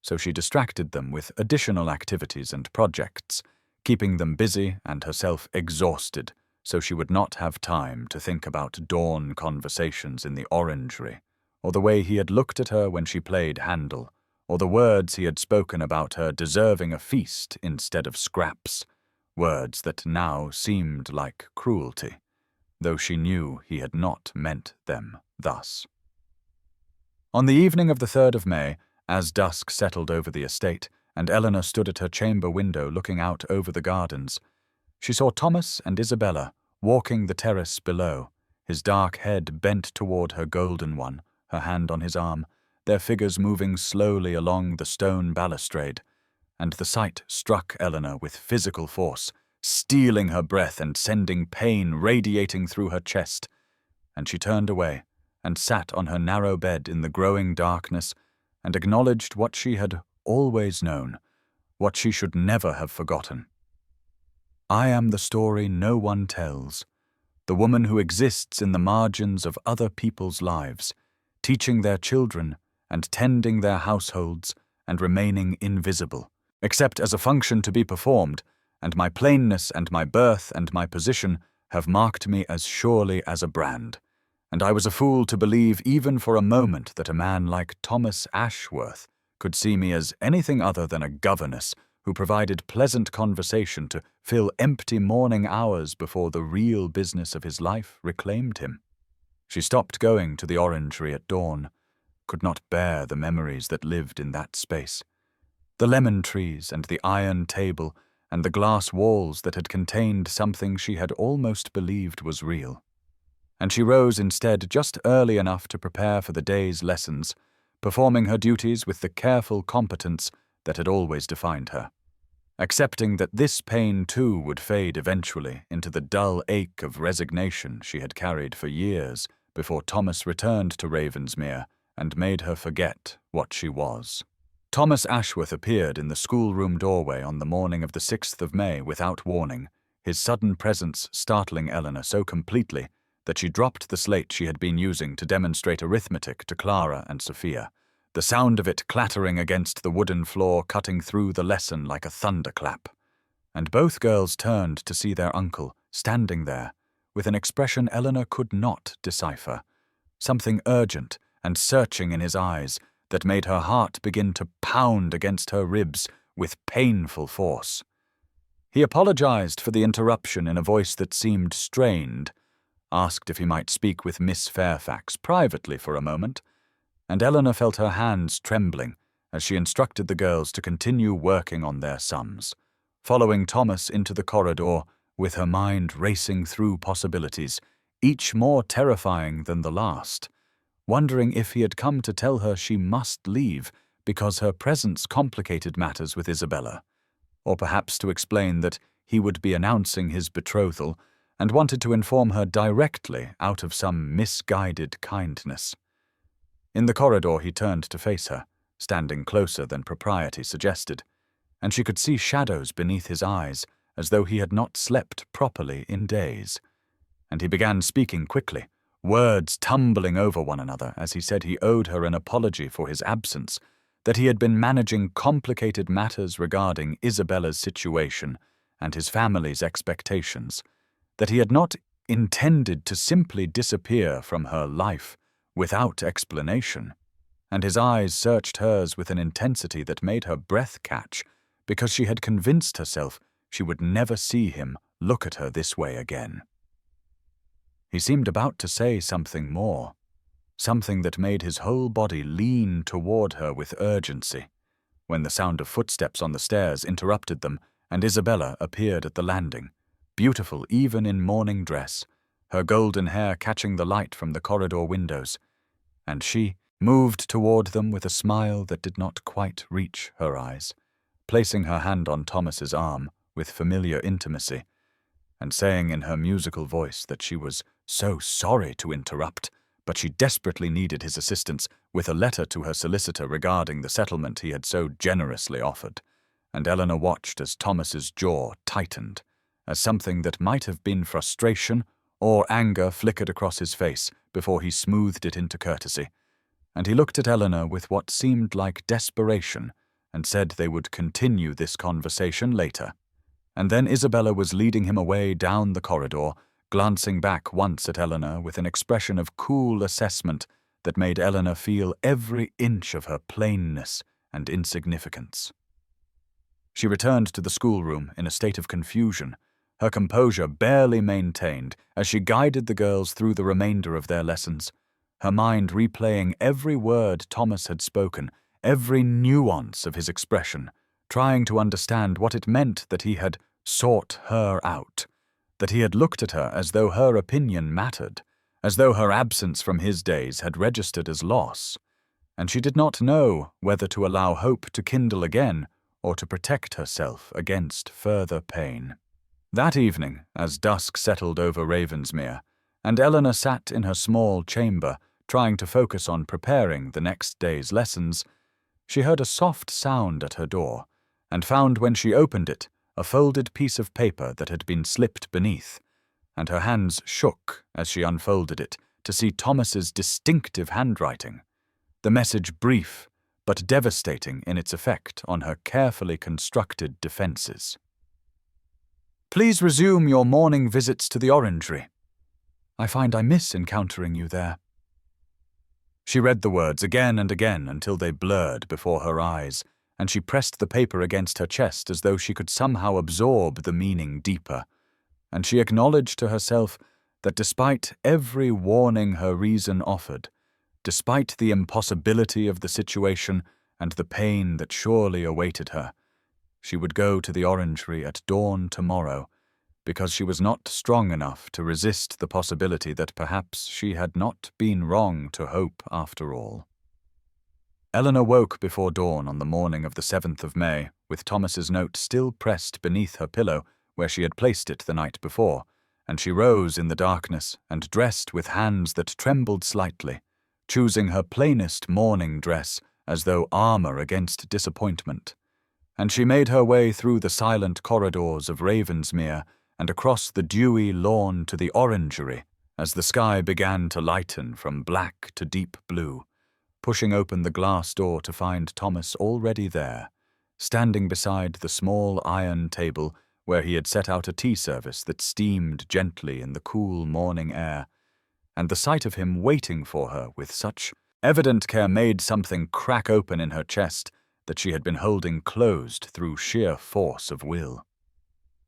so she distracted them with additional activities and projects, keeping them busy and herself exhausted, so she would not have time to think about dawn conversations in the orangery, or the way he had looked at her when she played Handel, or the words he had spoken about her deserving a feast instead of scraps, words that now seemed like cruelty, though she knew he had not meant them thus. On the evening of the 3rd of May, as dusk settled over the estate, and Eleanor stood at her chamber window looking out over the gardens, she saw Thomas and Isabella walking the terrace below, his dark head bent toward her golden one, her hand on his arm, their figures moving slowly along the stone balustrade, and the sight struck Eleanor with physical force, stealing her breath and sending pain radiating through her chest, and she turned away and sat on her narrow bed in the growing darkness and acknowledged what she had always known, what she should never have forgotten. I am the story no one tells, the woman who exists in the margins of other people's lives, teaching their children and tending their households and remaining invisible, except as a function to be performed, and my plainness and my birth and my position have marked me as surely as a brand, and I was a fool to believe even for a moment that a man like Thomas Ashworth could see me as anything other than a governess who provided pleasant conversation to fill empty morning hours before the real business of his life reclaimed him. She stopped going to the orangery at dawn, could not bear the memories that lived in that space. The lemon trees and the iron table and the glass walls that had contained something she had almost believed was real. And she rose instead just early enough to prepare for the day's lessons, performing her duties with the careful competence that had always defined her, accepting that this pain too would fade eventually into the dull ache of resignation she had carried for years before Thomas returned to Ravensmere and made her forget what she was. Thomas Ashworth appeared in the schoolroom doorway on the morning of the 6th of May without warning, his sudden presence startling Eleanor so completely that she dropped the slate she had been using to demonstrate arithmetic to Clara and Sophia, the sound of it clattering against the wooden floor cutting through the lesson like a thunderclap. And both girls turned to see their uncle standing there, with an expression Eleanor could not decipher, something urgent and searching in his eyes that made her heart begin to pound against her ribs with painful force. He apologized for the interruption in a voice that seemed strained, asked if he might speak with Miss Fairfax privately for a moment, and Eleanor felt her hands trembling as she instructed the girls to continue working on their sums, following Thomas into the corridor with her mind racing through possibilities, each more terrifying than the last, wondering if he had come to tell her she must leave because her presence complicated matters with Isabella, or perhaps to explain that he would be announcing his betrothal and wanted to inform her directly out of some misguided kindness. In the corridor he turned to face her, standing closer than propriety suggested, and she could see shadows beneath his eyes as though he had not slept properly in days. And he began speaking quickly, words tumbling over one another as he said he owed her an apology for his absence, that he had been managing complicated matters regarding Isabella's situation and his family's expectations, that he had not intended to simply disappear from her life without explanation, and his eyes searched hers with an intensity that made her breath catch because she had convinced herself she would never see him look at her this way again. He seemed about to say something more, something that made his whole body lean toward her with urgency, when the sound of footsteps on the stairs interrupted them and Isabella appeared at the landing, beautiful even in morning dress, her golden hair catching the light from the corridor windows, and she moved toward them with a smile that did not quite reach her eyes, placing her hand on Thomas's arm with familiar intimacy, and saying in her musical voice that she was so sorry to interrupt, but she desperately needed his assistance with a letter to her solicitor regarding the settlement he had so generously offered, and Eleanor watched as Thomas's jaw tightened, as something that might have been frustration or anger flickered across his face before he smoothed it into courtesy, and he looked at Eleanor with what seemed like desperation and said they would continue this conversation later. And then Isabella was leading him away down the corridor, glancing back once at Eleanor with an expression of cool assessment that made Eleanor feel every inch of her plainness and insignificance. She returned to the schoolroom in a state of confusion, her composure barely maintained as she guided the girls through the remainder of their lessons, her mind replaying every word Thomas had spoken, every nuance of his expression, trying to understand what it meant that he had sought her out, that he had looked at her as though her opinion mattered, as though her absence from his days had registered as loss, and she did not know whether to allow hope to kindle again or to protect herself against further pain. That evening, as dusk settled over Ravensmere, and Eleanor sat in her small chamber trying to focus on preparing the next day's lessons, she heard a soft sound at her door, and found when she opened it a folded piece of paper that had been slipped beneath, and her hands shook as she unfolded it to see Thomas's distinctive handwriting, the message brief but devastating in its effect on her carefully constructed defenses. Please resume your morning visits to the orangery. I find I miss encountering you there. She read the words again and again until they blurred before her eyes, and she pressed the paper against her chest as though she could somehow absorb the meaning deeper, and she acknowledged to herself that despite every warning her reason offered, despite the impossibility of the situation and the pain that surely awaited her, She would go to the orangery at dawn tomorrow, because she was not strong enough to resist the possibility that perhaps she had not been wrong to hope after all. Eleanor woke before dawn on the morning of the 7th of May, with Thomas's note still pressed beneath her pillow where she had placed it the night before, and she rose in the darkness and dressed with hands that trembled slightly, choosing her plainest morning dress as though armor against disappointment. And she made her way through the silent corridors of Ravensmere and across the dewy lawn to the orangery as the sky began to lighten from black to deep blue, pushing open the glass door to find Thomas already there, standing beside the small iron table where he had set out a tea service that steamed gently in the cool morning air, and the sight of him waiting for her with such evident care made something crack open in her chest that she had been holding closed through sheer force of will.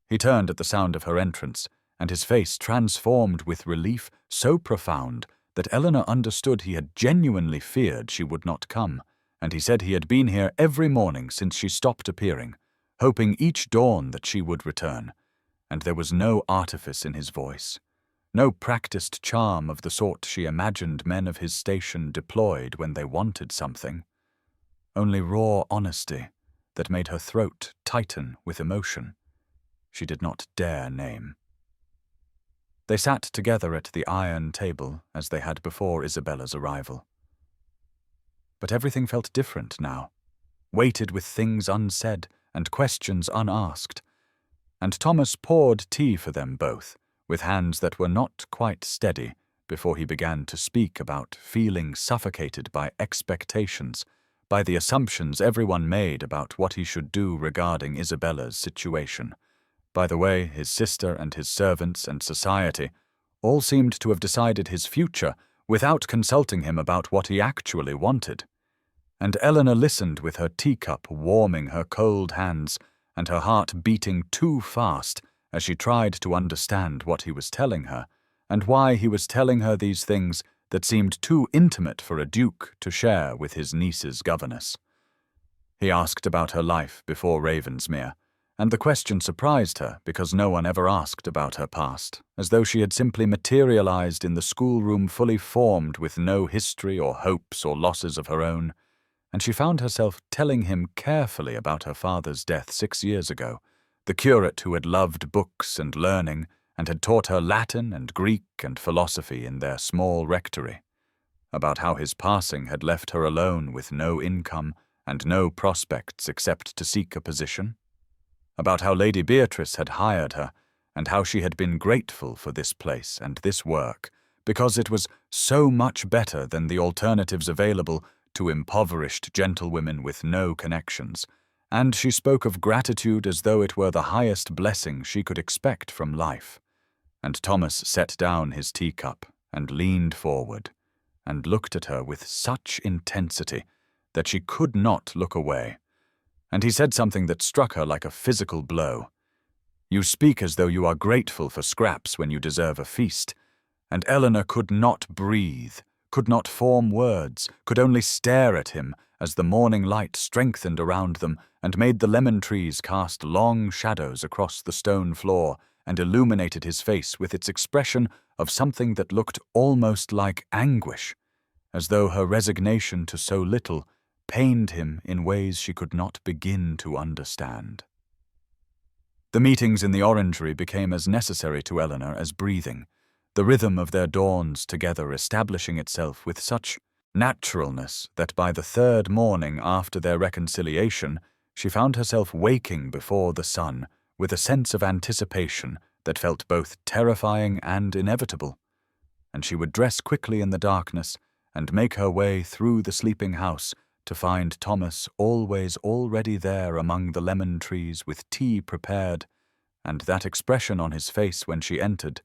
He turned at the sound of her entrance, and his face transformed with relief so profound that Eleanor understood he had genuinely feared she would not come, and he said he had been here every morning since she stopped appearing, hoping each dawn that she would return, and there was no artifice in his voice, no practiced charm of the sort she imagined men of his station deployed when they wanted something, only raw honesty that made her throat tighten with emotion she did not dare name. They sat together at the iron table as they had before Isabella's arrival. But everything felt different now, weighted with things unsaid and questions unasked, and Thomas poured tea for them both, with hands that were not quite steady, before he began to speak about feeling suffocated by expectations, by the assumptions everyone made about what he should do regarding Isabella's situation. By the way, his sister and his servants and society all seemed to have decided his future without consulting him about what he actually wanted. And Eleanor listened with her teacup warming her cold hands and her heart beating too fast as she tried to understand what he was telling her and why he was telling her these things that seemed too intimate for a duke to share with his niece's governess. He asked about her life before Ravensmere, and the question surprised her because no one ever asked about her past, as though she had simply materialized in the schoolroom fully formed with no history or hopes or losses of her own, and she found herself telling him carefully about her father's death 6 years ago, the curate who had loved books and learning and had taught her Latin and Greek and philosophy in their small rectory, about how his passing had left her alone with no income and no prospects except to seek a position, about how Lady Beatrice had hired her, and how she had been grateful for this place and this work, because it was so much better than the alternatives available to impoverished gentlewomen with no connections, and she spoke of gratitude as though it were the highest blessing she could expect from life. And Thomas set down his teacup and leaned forward, and looked at her with such intensity that she could not look away. And he said something that struck her like a physical blow. "You speak as though you are grateful for scraps when you deserve a feast." And Eleanor could not breathe, could not form words, could only stare at him as the morning light strengthened around them and made the lemon trees cast long shadows across the stone floor and illuminated his face with its expression of something that looked almost like anguish, as though her resignation to so little pained him in ways she could not begin to understand. The meetings in the orangery became as necessary to Eleanor as breathing, the rhythm of their dawns together establishing itself with such naturalness that by the 3rd morning after their reconciliation she found herself waking before the sun with a sense of anticipation that felt both terrifying and inevitable, and she would dress quickly in the darkness and make her way through the sleeping house to find Thomas always already there among the lemon trees with tea prepared, and that expression on his face when she entered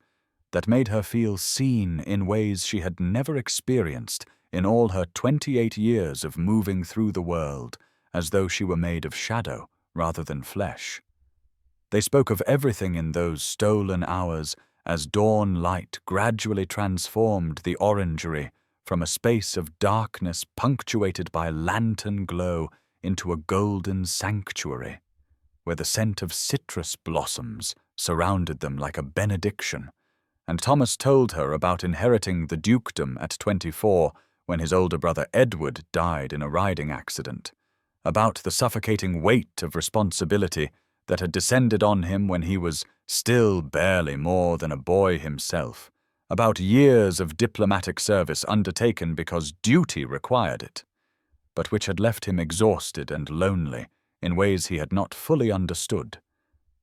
that made her feel seen in ways she had never experienced in all her 28 years of moving through the world, as though she were made of shadow rather than flesh. They spoke of everything in those stolen hours as dawn light gradually transformed the orangery from a space of darkness punctuated by lantern glow into a golden sanctuary, where the scent of citrus blossoms surrounded them like a benediction, and Thomas told her about inheriting the dukedom at 24 when his older brother Edward died in a riding accident, about the suffocating weight of responsibility that had descended on him when he was still barely more than a boy himself, about years of diplomatic service undertaken because duty required it, but which had left him exhausted and lonely in ways he had not fully understood,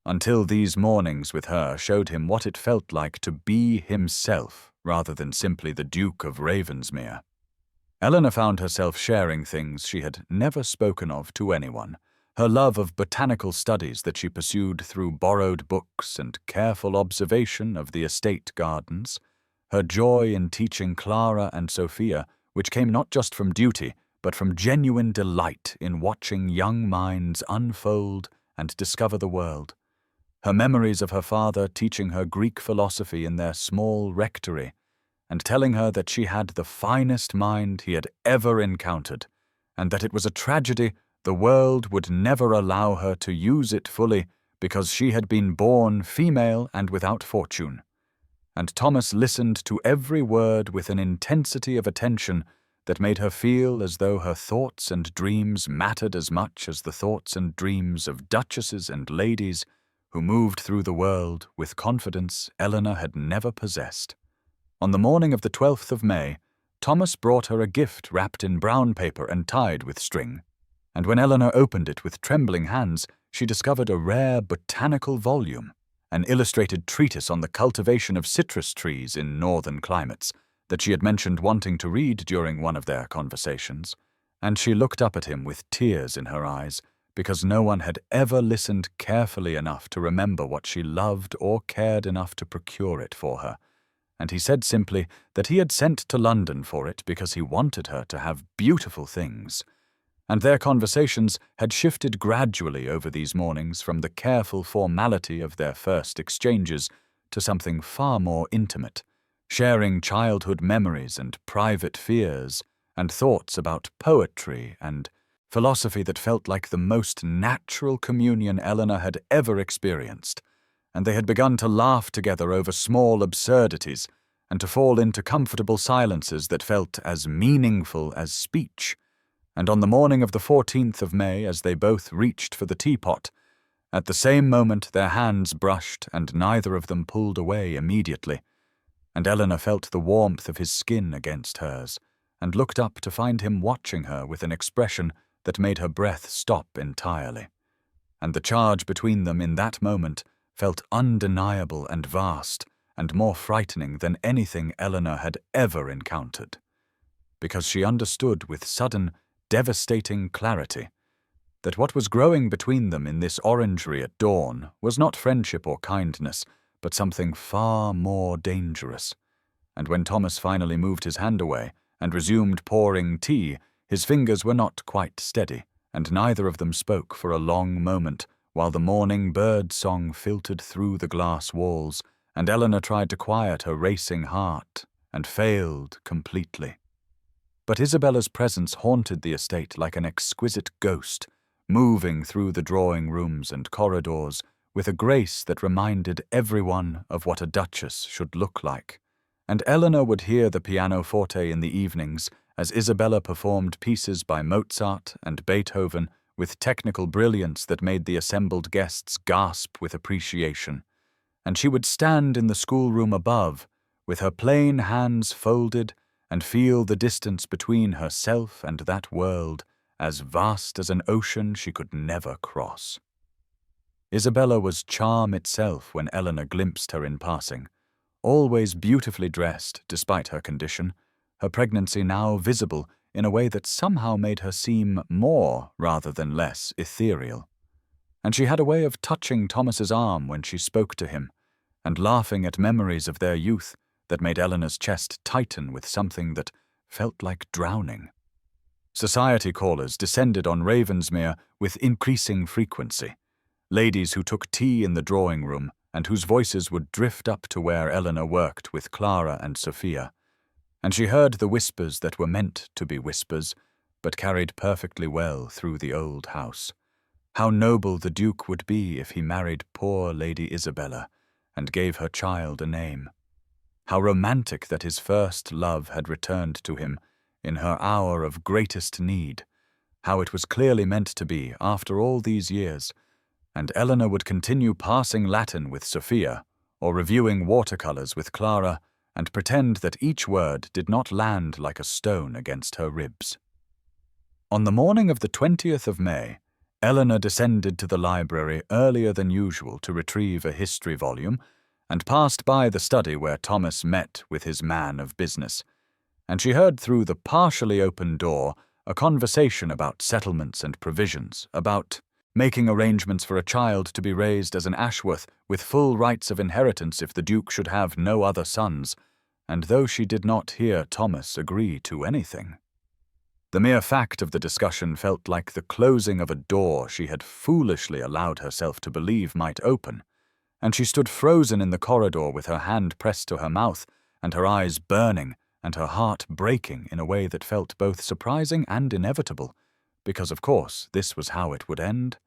until these mornings with her showed him what it felt like to be himself rather than simply the Duke of Ravensmere. Eleanor found herself sharing things she had never spoken of to anyone, her love of botanical studies that she pursued through borrowed books and careful observation of the estate gardens, her joy in teaching Clara and Sophia, which came not just from duty, but from genuine delight in watching young minds unfold and discover the world, her memories of her father teaching her Greek philosophy in their small rectory, and telling her that she had the finest mind he had ever encountered, and that it was a tragedy the world would never allow her to use it fully because she had been born female and without fortune. And Thomas listened to every word with an intensity of attention that made her feel as though her thoughts and dreams mattered as much as the thoughts and dreams of duchesses and ladies who moved through the world with confidence Eleanor had never possessed. On the morning of the 12th of May, Thomas brought her a gift wrapped in brown paper and tied with string, and when Eleanor opened it with trembling hands, she discovered a rare botanical volume, an illustrated treatise on the cultivation of citrus trees in northern climates that she had mentioned wanting to read during one of their conversations, and she looked up at him with tears in her eyes because no one had ever listened carefully enough to remember what she loved or cared enough to procure it for her, and he said simply that he had sent to London for it because he wanted her to have beautiful things. And their conversations had shifted gradually over these mornings from the careful formality of their first exchanges to something far more intimate, sharing childhood memories and private fears and thoughts about poetry and philosophy that felt like the most natural communion Eleanor had ever experienced, and they had begun to laugh together over small absurdities and to fall into comfortable silences that felt as meaningful as speech. And on the morning of the 14th of May, as they both reached for the teapot, at the same moment their hands brushed and neither of them pulled away immediately, and Eleanor felt the warmth of his skin against hers, and looked up to find him watching her with an expression that made her breath stop entirely. And the charge between them in that moment felt undeniable and vast, and more frightening than anything Eleanor had ever encountered, because she understood with sudden, devastating clarity that what was growing between them in this orangery at dawn was not friendship or kindness, but something far more dangerous. And when Thomas finally moved his hand away and resumed pouring tea, his fingers were not quite steady, and neither of them spoke for a long moment, while the morning bird song filtered through the glass walls, and Eleanor tried to quiet her racing heart, and failed completely. But Isabella's presence haunted the estate like an exquisite ghost, moving through the drawing rooms and corridors with a grace that reminded everyone of what a duchess should look like. And Eleanor would hear the pianoforte in the evenings as Isabella performed pieces by Mozart and Beethoven with technical brilliance that made the assembled guests gasp with appreciation. And she would stand in the schoolroom above, with her plain hands folded, and feel the distance between herself and that world as vast as an ocean she could never cross. Isabella was charm itself when Eleanor glimpsed her in passing, always beautifully dressed despite her condition, her pregnancy now visible in a way that somehow made her seem more rather than less ethereal. And she had a way of touching Thomas's arm when she spoke to him, and laughing at memories of their youth that made Eleanor's chest tighten with something that felt like drowning. Society callers descended on Ravensmere with increasing frequency, ladies who took tea in the drawing-room and whose voices would drift up to where Eleanor worked with Clara and Sophia, and she heard the whispers that were meant to be whispers, but carried perfectly well through the old house, How noble the Duke would be if he married poor Lady Isabella and gave her child a name. How romantic that his first love had returned to him in her hour of greatest need. How it was clearly meant to be after all these years, and Eleanor would continue passing Latin with Sophia or reviewing watercolors with Clara and pretend that each word did not land like a stone against her ribs. On the morning of the 20th of May, Eleanor descended to the library earlier than usual to retrieve a history volume and passed by the study where Thomas met with his man of business, and she heard through the partially open door a conversation about settlements and provisions, about making arrangements for a child to be raised as an Ashworth with full rights of inheritance if the Duke should have no other sons, and though she did not hear Thomas agree to anything, the mere fact of the discussion felt like the closing of a door she had foolishly allowed herself to believe might open, and she stood frozen in the corridor with her hand pressed to her mouth and her eyes burning and her heart breaking in a way that felt both surprising and inevitable, because of course this was how it would end.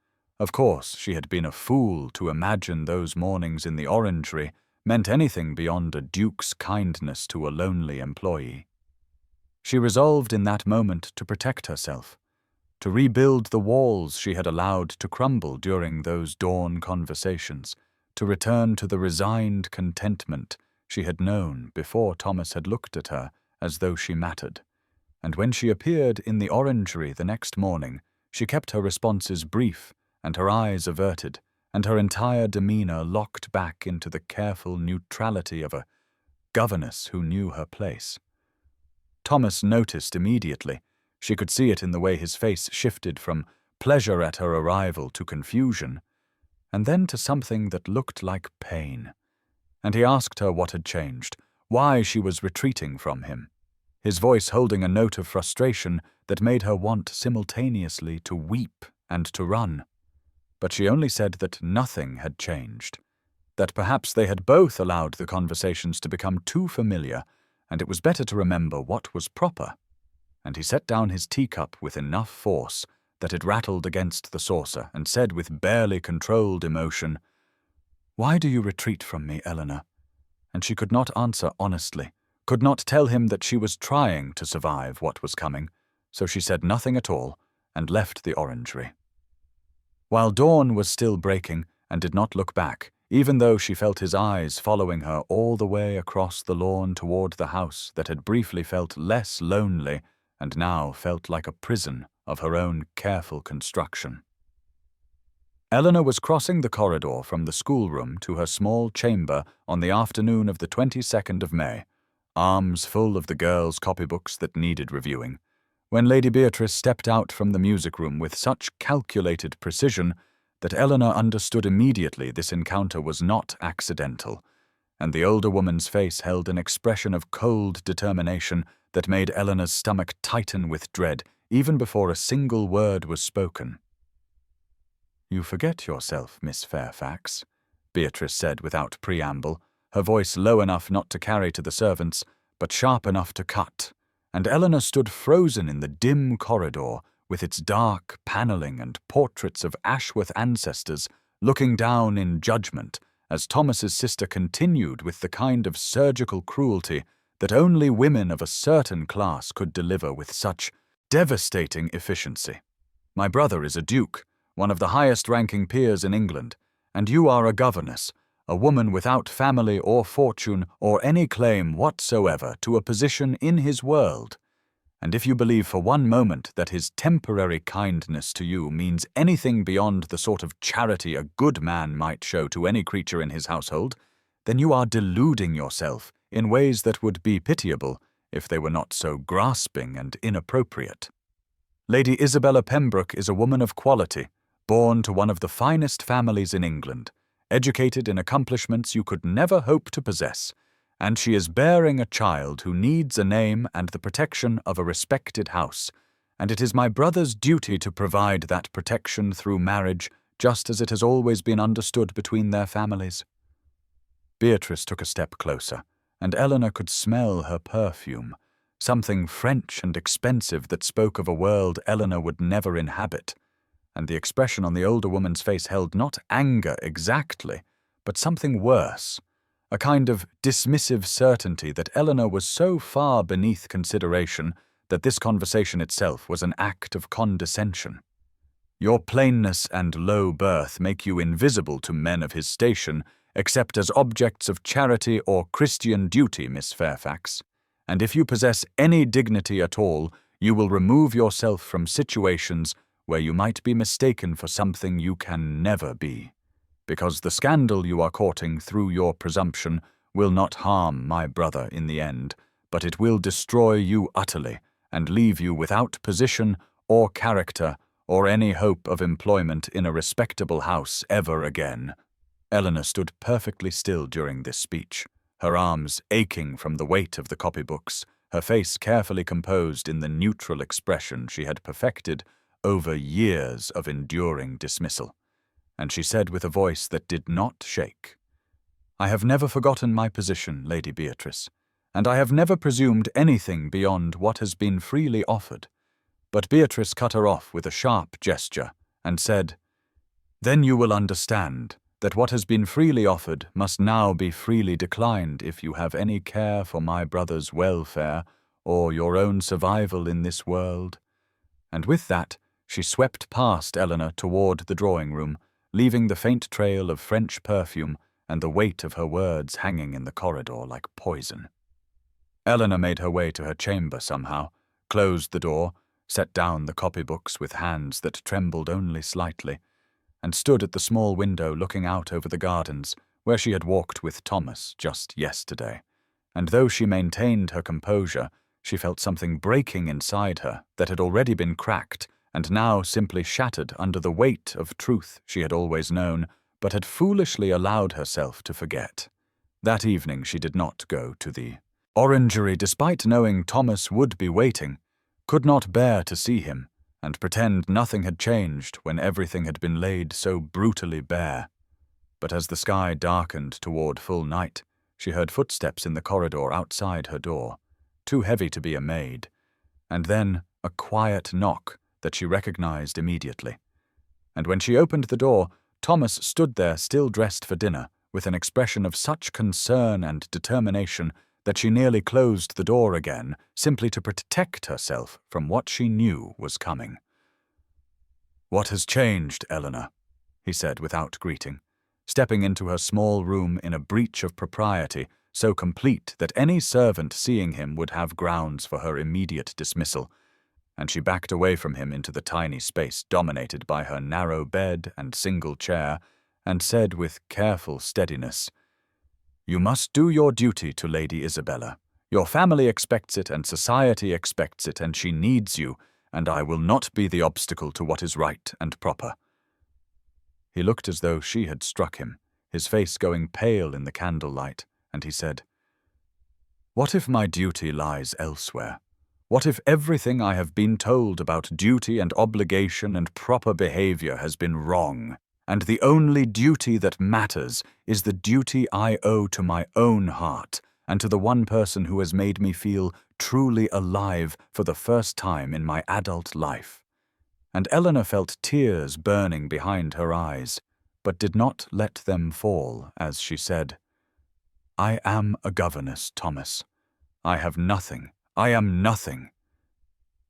Of course she had been a fool to imagine those mornings in the orangery meant anything beyond a duke's kindness to a lonely employee. She resolved in that moment to protect herself, to rebuild the walls she had allowed to crumble during those dawn conversations, to return to the resigned contentment she had known before Thomas had looked at her as though she mattered. And when she appeared in the orangery the next morning, she kept her responses brief and her eyes averted, and her entire demeanor locked back into the careful neutrality of a governess who knew her place. Thomas noticed immediately. She could see it in the way his face shifted from pleasure at her arrival to confusion, and then to something that looked like pain. And he asked her what had changed, why she was retreating from him, his voice holding a note of frustration that made her want simultaneously to weep and to run. But she only said that nothing had changed, that perhaps they had both allowed the conversations to become too familiar, and it was better to remember what was proper. And he set down his teacup with enough force that it rattled against the saucer, and said with barely controlled emotion, "Why do you retreat from me, Eleanor?" And she could not answer honestly, could not tell him that she was trying to survive what was coming, so she said nothing at all, and left the orangery. While dawn was still breaking, and did not look back, even though she felt his eyes following her all the way across the lawn toward the house that had briefly felt less lonely and now felt like a prison of her own careful construction. Eleanor was crossing the corridor from the schoolroom to her small chamber on the afternoon of the 22nd of May, arms full of the girls' copybooks that needed reviewing, when Lady Beatrice stepped out from the music room with such calculated precision that Eleanor understood immediately this encounter was not accidental, and the older woman's face held an expression of cold determination that made Eleanor's stomach tighten with dread even before a single word was spoken. "You forget yourself, Miss Fairfax," Beatrice said without preamble, her voice low enough not to carry to the servants, but sharp enough to cut, and Eleanor stood frozen in the dim corridor with its dark panelling and portraits of Ashworth ancestors, looking down in judgment as Thomas's sister continued with the kind of surgical cruelty that only women of a certain class could deliver with such devastating efficiency. "My brother is a duke, one of the highest-ranking peers in England, and you are a governess, a woman without family or fortune or any claim whatsoever to a position in his world. And if you believe for one moment that his temporary kindness to you means anything beyond the sort of charity a good man might show to any creature in his household, then you are deluding yourself in ways that would be pitiable if they were not so grasping and inappropriate. Lady Isabella Pembroke is a woman of quality, born to one of the finest families in England, educated in accomplishments you could never hope to possess, and she is bearing a child who needs a name and the protection of a respected house, and it is my brother's duty to provide that protection through marriage, just as it has always been understood between their families." Beatrice took a step closer, and Eleanor could smell her perfume, something French and expensive that spoke of a world Eleanor would never inhabit, and the expression on the older woman's face held not anger exactly, but something worse, a kind of dismissive certainty that Eleanor was so far beneath consideration that this conversation itself was an act of condescension. "Your plainness and low birth make you invisible to men of his station, except as objects of charity or Christian duty, Miss Fairfax, and if you possess any dignity at all, you will remove yourself from situations where you might be mistaken for something you can never be, because the scandal you are courting through your presumption will not harm my brother in the end, but it will destroy you utterly and leave you without position or character or any hope of employment in a respectable house ever again." Eleanor stood perfectly still during this speech, her arms aching from the weight of the copybooks, her face carefully composed in the neutral expression she had perfected over years of enduring dismissal. And she said with a voice that did not shake, "I have never forgotten my position, Lady Beatrice, and I have never presumed anything beyond what has been freely offered." But Beatrice cut her off with a sharp gesture and said, "Then you will understand that what has been freely offered must now be freely declined if you have any care for my brother's welfare or your own survival in this world." And with that, she swept past Eleanor toward the drawing-room, leaving the faint trail of French perfume and the weight of her words hanging in the corridor like poison. Eleanor made her way to her chamber somehow, closed the door, set down the copybooks with hands that trembled only slightly, and stood at the small window looking out over the gardens where she had walked with Thomas just yesterday. And though she maintained her composure, she felt something breaking inside her that had already been cracked and now simply shattered under the weight of truth she had always known, but had foolishly allowed herself to forget. That evening she did not go to the orangery, despite knowing Thomas would be waiting, could not bear to see him, and pretend nothing had changed when everything had been laid so brutally bare. But as the sky darkened toward full night, she heard footsteps in the corridor outside her door, too heavy to be a maid, and then a quiet knock that she recognized immediately. And when she opened the door, Thomas stood there still dressed for dinner, with an expression of such concern and determination that she nearly closed the door again, simply to protect herself from what she knew was coming. "What has changed, Eleanor?" he said without greeting, stepping into her small room in a breach of propriety so complete that any servant seeing him would have grounds for her immediate dismissal, and she backed away from him into the tiny space dominated by her narrow bed and single chair, and said with careful steadiness, "You must do your duty to Lady Isabella. Your family expects it, and society expects it, and she needs you, and I will not be the obstacle to what is right and proper." He looked as though she had struck him, his face going pale in the candlelight, and he said, "What if my duty lies elsewhere? What if everything I have been told about duty and obligation and proper behavior has been wrong, and the only duty that matters is the duty I owe to my own heart and to the one person who has made me feel truly alive for the first time in my adult life?" And Eleanor felt tears burning behind her eyes, but did not let them fall as she said, "I am a governess, Thomas. I have nothing. I am nothing."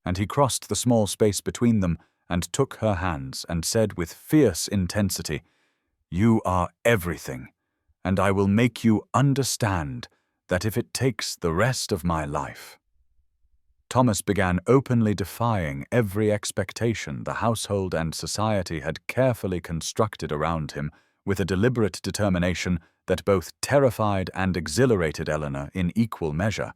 And he crossed the small space between them and took her hands and said with fierce intensity, "You are everything, and I will make you understand that if it takes the rest of my life." Thomas began openly defying every expectation the household and society had carefully constructed around him with a deliberate determination that both terrified and exhilarated Eleanor in equal measure,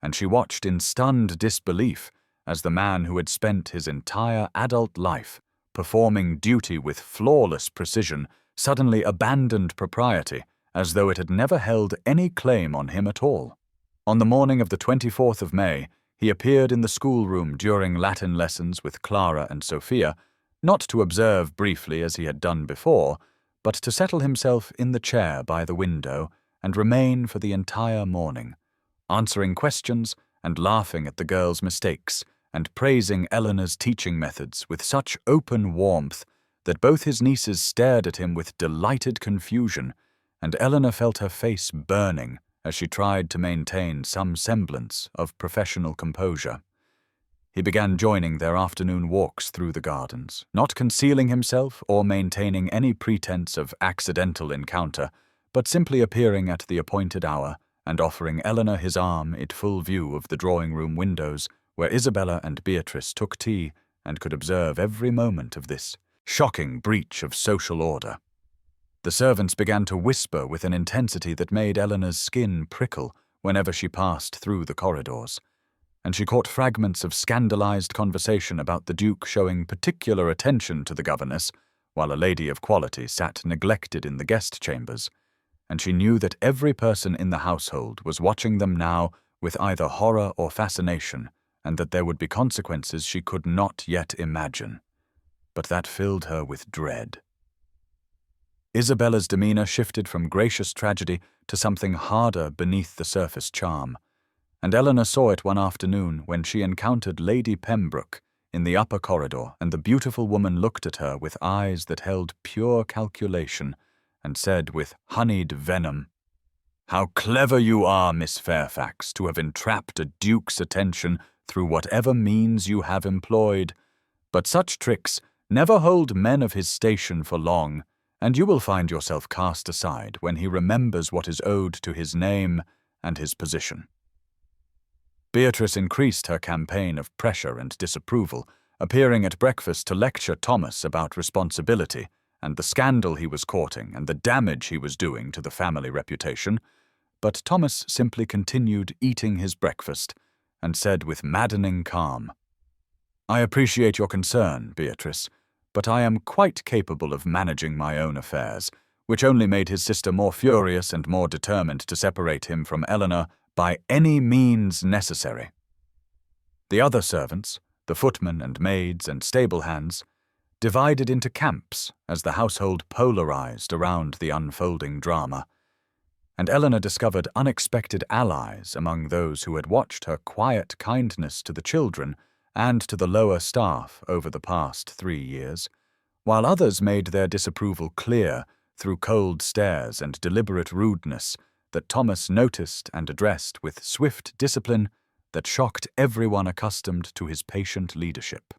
and she watched in stunned disbelief as the man who had spent his entire adult life performing duty with flawless precision suddenly abandoned propriety as though it had never held any claim on him at all. On the morning of the 24th of May, he appeared in the schoolroom during Latin lessons with Clara and Sophia, not to observe briefly as he had done before, but to settle himself in the chair by the window and remain for the entire morning, answering questions and laughing at the girls' mistakes and praising Eleanor's teaching methods with such open warmth that both his nieces stared at him with delighted confusion, and Eleanor felt her face burning as she tried to maintain some semblance of professional composure. He began joining their afternoon walks through the gardens, not concealing himself or maintaining any pretense of accidental encounter, but simply appearing at the appointed hour and offering Eleanor his arm in full view of the drawing-room windows where Isabella and Beatrice took tea and could observe every moment of this shocking breach of social order. The servants began to whisper with an intensity that made Eleanor's skin prickle whenever she passed through the corridors, and she caught fragments of scandalized conversation about the Duke showing particular attention to the governess, while a lady of quality sat neglected in the guest chambers, and she knew that every person in the household was watching them now with either horror or fascination, and that there would be consequences she could not yet imagine. But that filled her with dread. Isabella's demeanor shifted from gracious tragedy to something harder beneath the surface charm, and Eleanor saw it one afternoon when she encountered Lady Pembroke in the upper corridor, and the beautiful woman looked at her with eyes that held pure calculation and said with honeyed venom, "How clever you are, Miss Fairfax, to have entrapped a duke's attention through whatever means you have employed. But such tricks never hold men of his station for long, and you will find yourself cast aside when he remembers what is owed to his name and his position." Beatrice increased her campaign of pressure and disapproval, appearing at breakfast to lecture Thomas about responsibility and the scandal he was courting and the damage he was doing to the family reputation, but Thomas simply continued eating his breakfast and said with maddening calm, "I appreciate your concern, Beatrice, but I am quite capable of managing my own affairs," which only made his sister more furious and more determined to separate him from Eleanor by any means necessary. The other servants, the footmen and maids and stable hands, divided into camps as the household polarized around the unfolding drama, and Eleanor discovered unexpected allies among those who had watched her quiet kindness to the children and to the lower staff over the past 3 years, while others made their disapproval clear through cold stares and deliberate rudeness that Thomas noticed and addressed with swift discipline that shocked everyone accustomed to his patient leadership.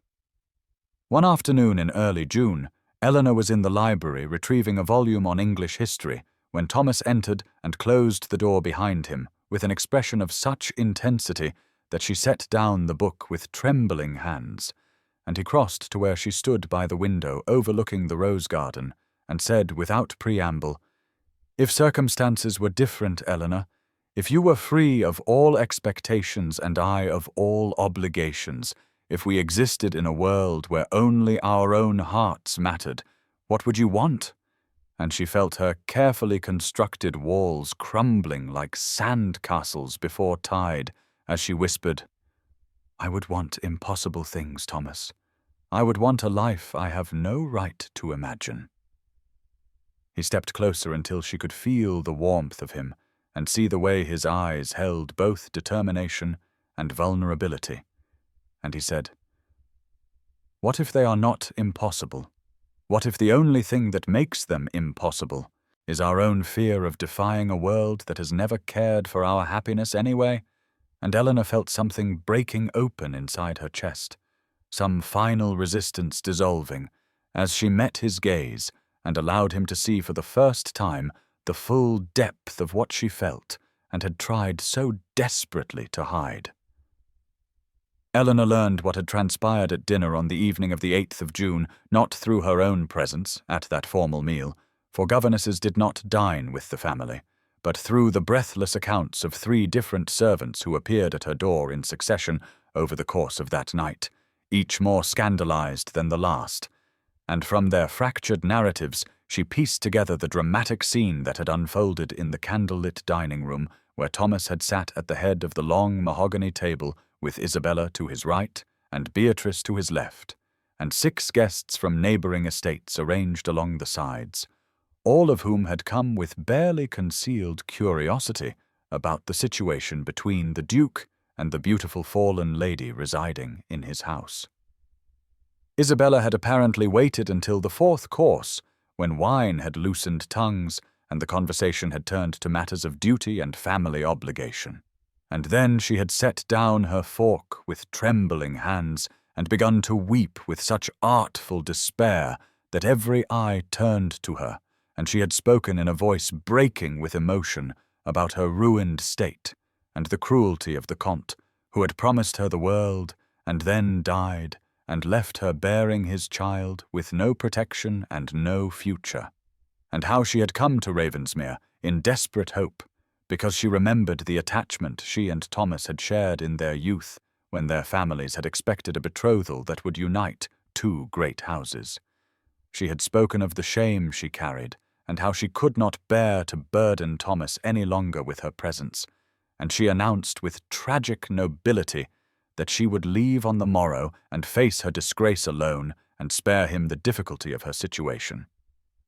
One afternoon in early June, Eleanor was in the library retrieving a volume on English history when Thomas entered and closed the door behind him with an expression of such intensity that she set down the book with trembling hands, and he crossed to where she stood by the window overlooking the rose garden and said without preamble, "If circumstances were different, Eleanor, if you were free of all expectations and I of all obligations, if we existed in a world where only our own hearts mattered, what would you want?" And she felt her carefully constructed walls crumbling like sand castles before tide as she whispered, "I would want impossible things, Thomas. I would want a life I have no right to imagine." He stepped closer until she could feel the warmth of him and see the way his eyes held both determination and vulnerability, and he said, "What if they are not impossible? What if the only thing that makes them impossible is our own fear of defying a world that has never cared for our happiness anyway?" And Eleanor felt something breaking open inside her chest, some final resistance dissolving, as she met his gaze and allowed him to see for the first time the full depth of what she felt and had tried so desperately to hide. Eleanor learned what had transpired at dinner on the evening of the 8th of June, not through her own presence at that formal meal, for governesses did not dine with the family, but through the breathless accounts of 3 different servants who appeared at her door in succession over the course of that night, each more scandalized than the last, and from their fractured narratives she pieced together the dramatic scene that had unfolded in the candlelit dining room where Thomas had sat at the head of the long mahogany table with Isabella to his right and Beatrice to his left, and 6 guests from neighboring estates arranged along the sides, all of whom had come with barely concealed curiosity about the situation between the Duke and the beautiful fallen lady residing in his house. Isabella had apparently waited until the fourth course, when wine had loosened tongues and the conversation had turned to matters of duty and family obligation. And then she had set down her fork with trembling hands and begun to weep with such artful despair that every eye turned to her, and she had spoken in a voice breaking with emotion about her ruined state and the cruelty of the Comte, who had promised her the world and then died and left her bearing his child with no protection and no future, and how she had come to Ravensmere in desperate hope, because she remembered the attachment she and Thomas had shared in their youth when their families had expected a betrothal that would unite two great houses. She had spoken of the shame she carried, and how she could not bear to burden Thomas any longer with her presence, and she announced with tragic nobility that she would leave on the morrow and face her disgrace alone and spare him the difficulty of her situation.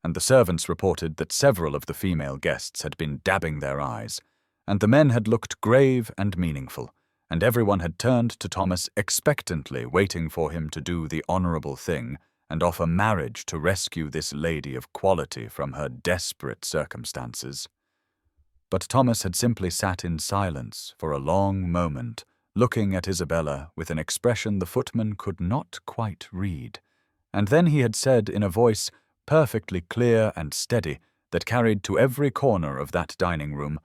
And the servants reported that several of the female guests had been dabbing their eyes, and the men had looked grave and meaningful, and everyone had turned to Thomas expectantly, waiting for him to do the honourable thing and offer marriage to rescue this lady of quality from her desperate circumstances. But Thomas had simply sat in silence for a long moment, looking at Isabella with an expression the footman could not quite read, and then he had said in a voice perfectly clear and steady that carried to every corner of that dining-room,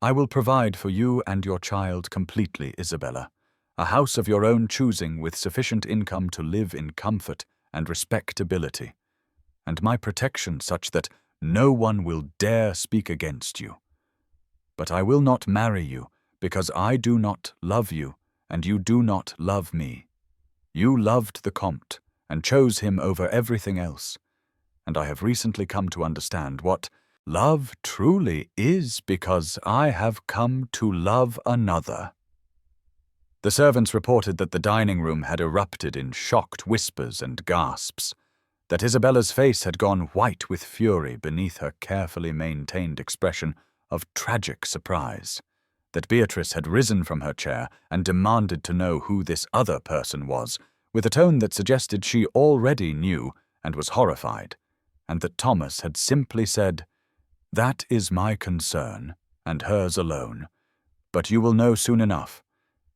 "I will provide for you and your child completely, Isabella, a house of your own choosing with sufficient income to live in comfort and respectability, and my protection such that no one will dare speak against you. But I will not marry you, because I do not love you, and you do not love me. You loved the Comte, and chose him over everything else, and I have recently come to understand what love truly is, because I have come to love another." The servants reported that the dining-room had erupted in shocked whispers and gasps, that Isabella's face had gone white with fury beneath her carefully maintained expression of tragic surprise, that Beatrice had risen from her chair and demanded to know who this other person was, with a tone that suggested she already knew and was horrified, and that Thomas had simply said, "That is my concern, and hers alone, but you will know soon enough,"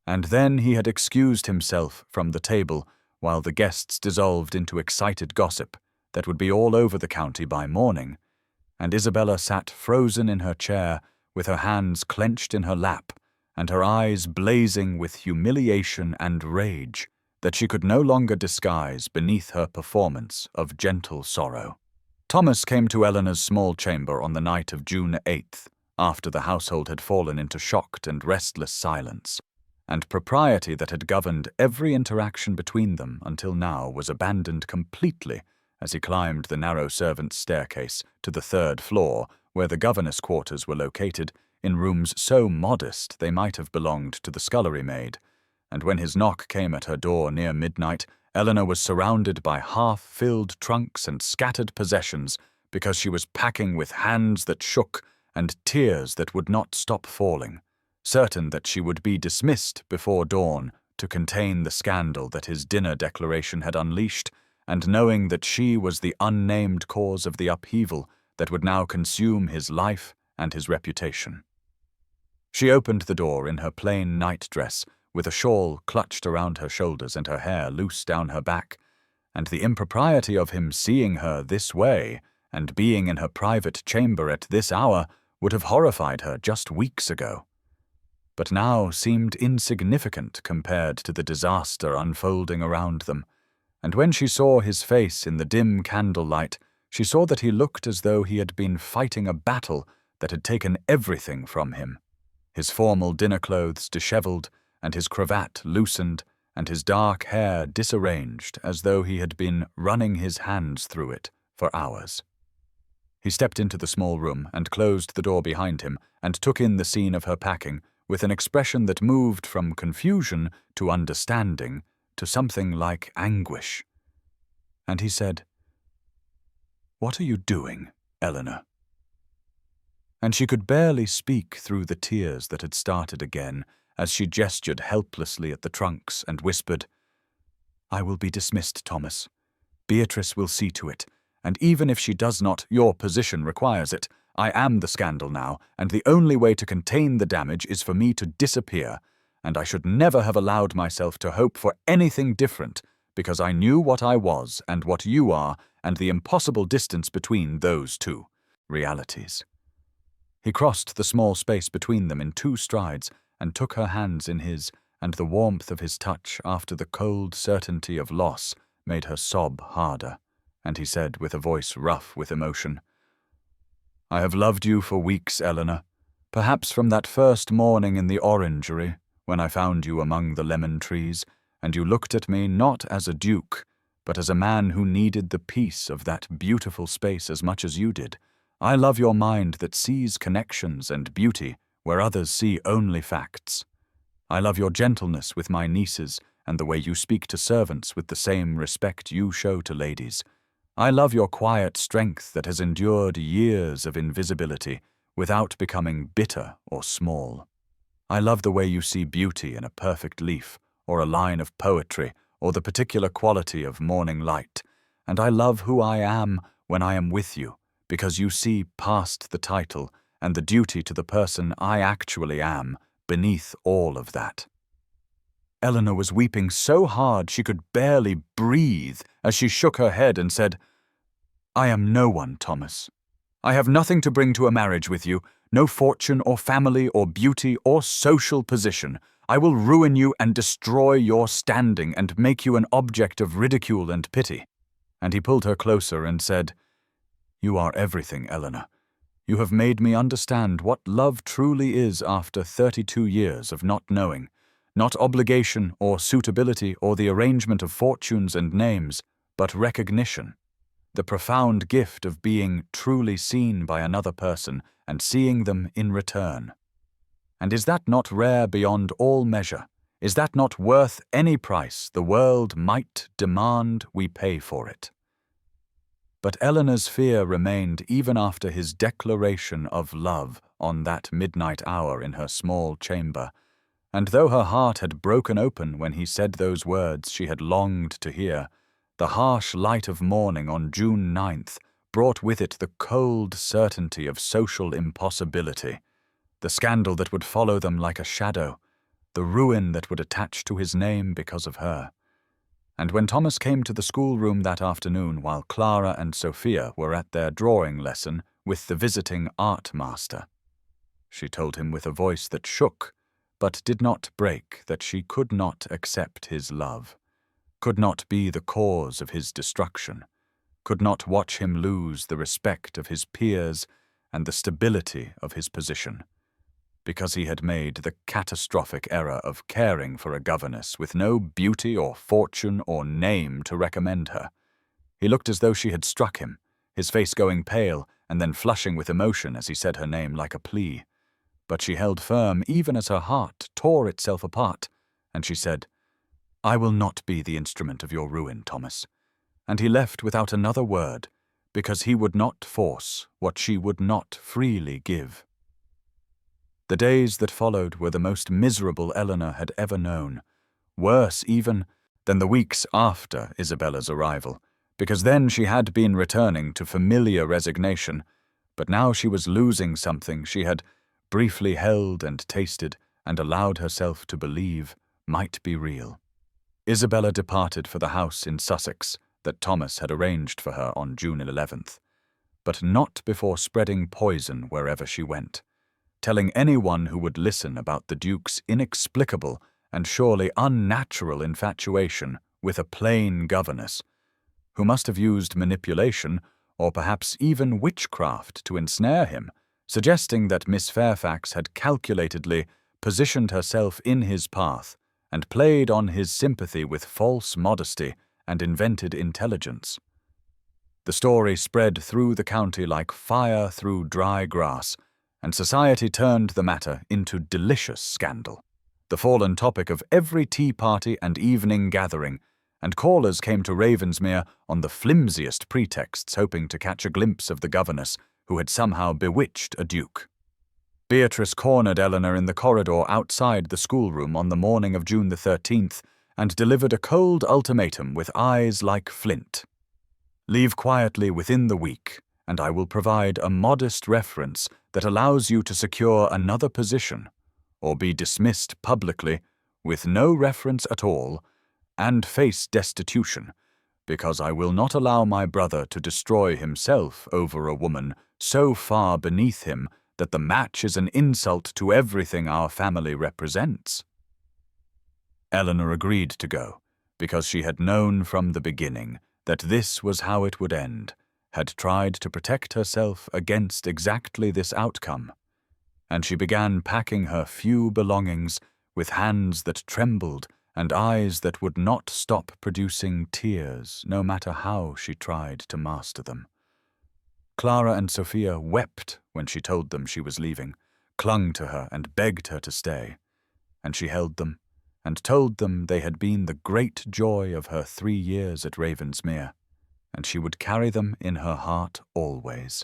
and then he had excused himself from the table while the guests dissolved into excited gossip that would be all over the county by morning, and Isabella sat frozen in her chair with her hands clenched in her lap and her eyes blazing with humiliation and rage that she could no longer disguise beneath her performance of gentle sorrow. Thomas came to Eleanor's small chamber on the night of June 8th, after the household had fallen into shocked and restless silence, and propriety that had governed every interaction between them until now was abandoned completely as he climbed the narrow servants' staircase to the third floor, where the governess quarters were located, in rooms so modest they might have belonged to the scullery maid, and when his knock came at her door near midnight, Eleanor was surrounded by half-filled trunks and scattered possessions because she was packing with hands that shook and tears that would not stop falling, certain that she would be dismissed before dawn to contain the scandal that his dinner declaration had unleashed, and knowing that she was the unnamed cause of the upheaval that would now consume his life and his reputation. She opened the door in her plain night-dress, with a shawl clutched around her shoulders and her hair loose down her back, and the impropriety of him seeing her this way and being in her private chamber at this hour would have horrified her just weeks ago, but now seemed insignificant compared to the disaster unfolding around them, and when she saw his face in the dim candlelight, she saw that he looked as though he had been fighting a battle that had taken everything from him, his formal dinner clothes dishevelled, and his cravat loosened, and his dark hair disarranged as though he had been running his hands through it for hours. He stepped into the small room and closed the door behind him and took in the scene of her packing with an expression that moved from confusion to understanding to something like anguish. And he said, "What are you doing, Eleanor?" And she could barely speak through the tears that had started again, as she gestured helplessly at the trunks and whispered, "I will be dismissed, Thomas. Beatrice will see to it, and even if she does not, your position requires it. I am the scandal now, and the only way to contain the damage is for me to disappear, and I should never have allowed myself to hope for anything different, because I knew what I was and what you are, and the impossible distance between those two realities." He crossed the small space between them in 2 strides and took her hands in his, and the warmth of his touch after the cold certainty of loss made her sob harder, and he said with a voice rough with emotion, "I have loved you for weeks, Eleanor, perhaps from that first morning in the orangery, when I found you among the lemon trees, and you looked at me not as a duke, but as a man who needed the peace of that beautiful space as much as you did. I love your mind that sees connections and beauty where others see only facts. I love your gentleness with my nieces and the way you speak to servants with the same respect you show to ladies. I love your quiet strength that has endured years of invisibility without becoming bitter or small. I love the way you see beauty in a perfect leaf, or a line of poetry, or the particular quality of morning light. And I love who I am when I am with you, because you see past the title and the duty to the person I actually am beneath all of that." Eleanor was weeping so hard she could barely breathe as she shook her head and said, "I am no one, Thomas. I have nothing to bring to a marriage with you, no fortune or family or beauty or social position. I will ruin you and destroy your standing and make you an object of ridicule and pity." And he pulled her closer and said, "You are everything, Eleanor. You have made me understand what love truly is after 32 years of not knowing, not obligation or suitability or the arrangement of fortunes and names, but recognition, the profound gift of being truly seen by another person and seeing them in return. And is that not rare beyond all measure? Is that not worth any price the world might demand we pay for it?" But Eleanor's fear remained even after his declaration of love on that midnight hour in her small chamber, and though her heart had broken open when he said those words she had longed to hear, the harsh light of morning on June 9th brought with it the cold certainty of social impossibility, the scandal that would follow them like a shadow, the ruin that would attach to his name because of her. And when Thomas came to the schoolroom that afternoon while Clara and Sophia were at their drawing lesson with the visiting art master, she told him with a voice that shook but did not break that she could not accept his love, could not be the cause of his destruction, could not watch him lose the respect of his peers and the stability of his position, because he had made the catastrophic error of caring for a governess with no beauty or fortune or name to recommend her. He looked as though she had struck him, his face going pale and then flushing with emotion as he said her name like a plea. But she held firm even as her heart tore itself apart, and she said, "I will not be the instrument of your ruin, Thomas." And he left without another word, because he would not force what she would not freely give. The days that followed were the most miserable Eleanor had ever known, worse even than the weeks after Isabella's arrival, because then she had been returning to familiar resignation, but now she was losing something she had briefly held and tasted and allowed herself to believe might be real. Isabella departed for the house in Sussex that Thomas had arranged for her on June 11th, but not before spreading poison wherever she went, telling anyone who would listen about the Duke's inexplicable and surely unnatural infatuation with a plain governess, who must have used manipulation or perhaps even witchcraft to ensnare him, suggesting that Miss Fairfax had calculatedly positioned herself in his path and played on his sympathy with false modesty and invented intelligence. The story spread through the county like fire through dry grass, and society turned the matter into delicious scandal, the fallen topic of every tea party and evening gathering, and callers came to Ravensmere on the flimsiest pretexts hoping to catch a glimpse of the governess who had somehow bewitched a duke. Beatrice cornered Eleanor in the corridor outside the schoolroom on the morning of June the 13th and delivered a cold ultimatum with eyes like flint. Leave quietly within the week, and I will provide a modest reference that allows you to secure another position, or be dismissed publicly with no reference at all, and face destitution, because I will not allow my brother to destroy himself over a woman so far beneath him that the match is an insult to everything our family represents. Eleanor agreed to go, because she had known from the beginning that this was how it would end, had tried to protect herself against exactly this outcome, and she began packing her few belongings with hands that trembled and eyes that would not stop producing tears, no matter how she tried to master them. Clara and Sophia wept when she told them she was leaving, clung to her and begged her to stay, and she held them and told them they had been the great joy of her 3 years at Ravensmere, and she would carry them in her heart always.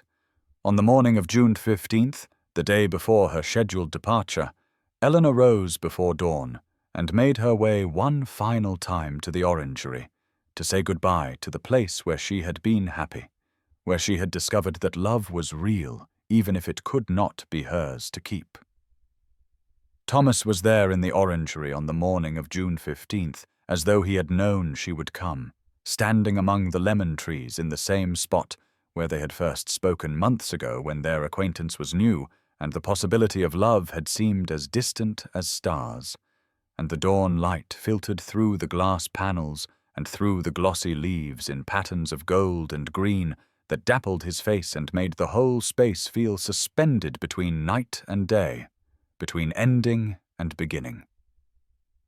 On the morning of June 15th, the day before her scheduled departure, Eleanor rose before dawn and made her way one final time to the orangery, to say goodbye to the place where she had been happy, where she had discovered that love was real, even if it could not be hers to keep. Thomas was there in the orangery on the morning of June 15th, as though he had known she would come, standing among the lemon trees in the same spot where they had first spoken months ago when their acquaintance was new and the possibility of love had seemed as distant as stars, and the dawn light filtered through the glass panels and through the glossy leaves in patterns of gold and green that dappled his face and made the whole space feel suspended between night and day, between ending and beginning.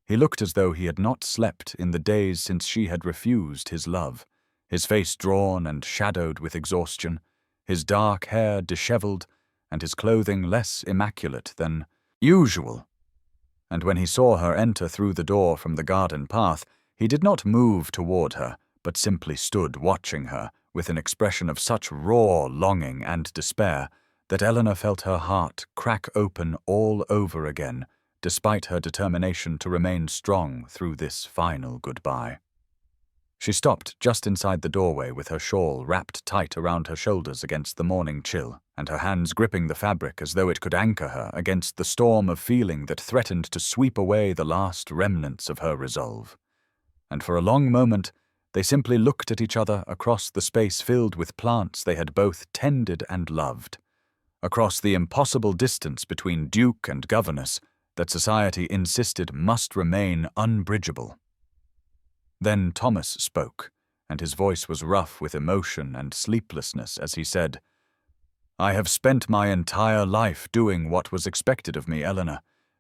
He looked as though he had not slept in the days since she had refused his love, his face drawn and shadowed with exhaustion, his dark hair dishevelled, and his clothing less immaculate than usual. And when he saw her enter through the door from the garden path, he did not move toward her, but simply stood watching her, with an expression of such raw longing and despair that Eleanor felt her heart crack open all over again, despite her determination to remain strong through this final goodbye. She stopped just inside the doorway with her shawl wrapped tight around her shoulders against the morning chill, and her hands gripping the fabric as though it could anchor her against the storm of feeling that threatened to sweep away the last remnants of her resolve. And for a long moment, they simply looked at each other across the space filled with plants they had both tended and loved, across the impossible distance between Duke and Governess that society insisted must remain unbridgeable. Then Thomas spoke, and his voice was rough with emotion and sleeplessness as he said, "I have spent my entire life doing what was expected of me, Eleanor,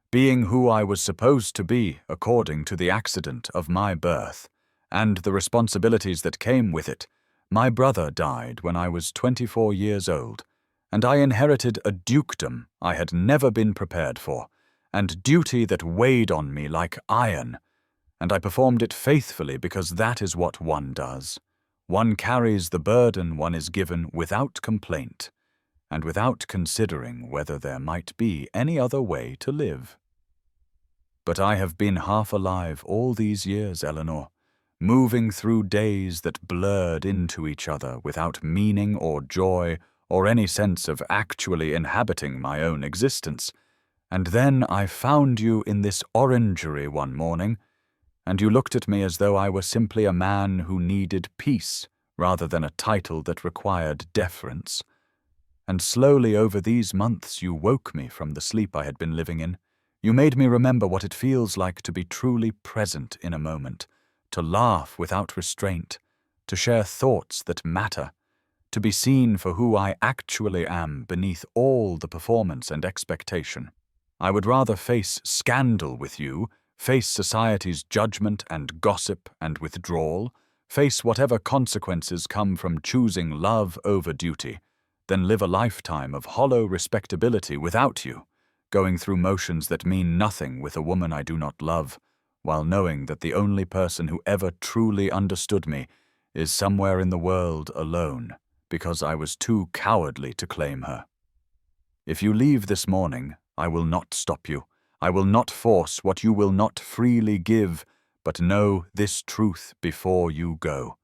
being who I was supposed to be according to the accident of my birth, and the responsibilities that came with it. My brother died when I was 24 years old, and I inherited a dukedom I had never been prepared for, and duty that weighed on me like iron, and I performed it faithfully because that is what one does. One carries the burden one is given without complaint, and without considering whether there might be any other way to live. But I have been half alive all these years, Eleanor, moving through days that blurred into each other without meaning or joy or any sense of actually inhabiting my own existence. And then I found you in this orangery one morning, and you looked at me as though I were simply a man who needed peace rather than a title that required deference. And slowly over these months you woke me from the sleep I had been living in. You made me remember what it feels like to be truly present in a moment, to laugh without restraint, to share thoughts that matter, to be seen for who I actually am beneath all the performance and expectation. I would rather face scandal with you, face society's judgment and gossip and withdrawal, face whatever consequences come from choosing love over duty, than live a lifetime of hollow respectability without you, going through motions that mean nothing with a woman I do not love, while knowing that the only person who ever truly understood me is somewhere in the world alone, because I was too cowardly to claim her. If you leave this morning, I will not stop you. I will not force what you will not freely give, but know this truth before you go.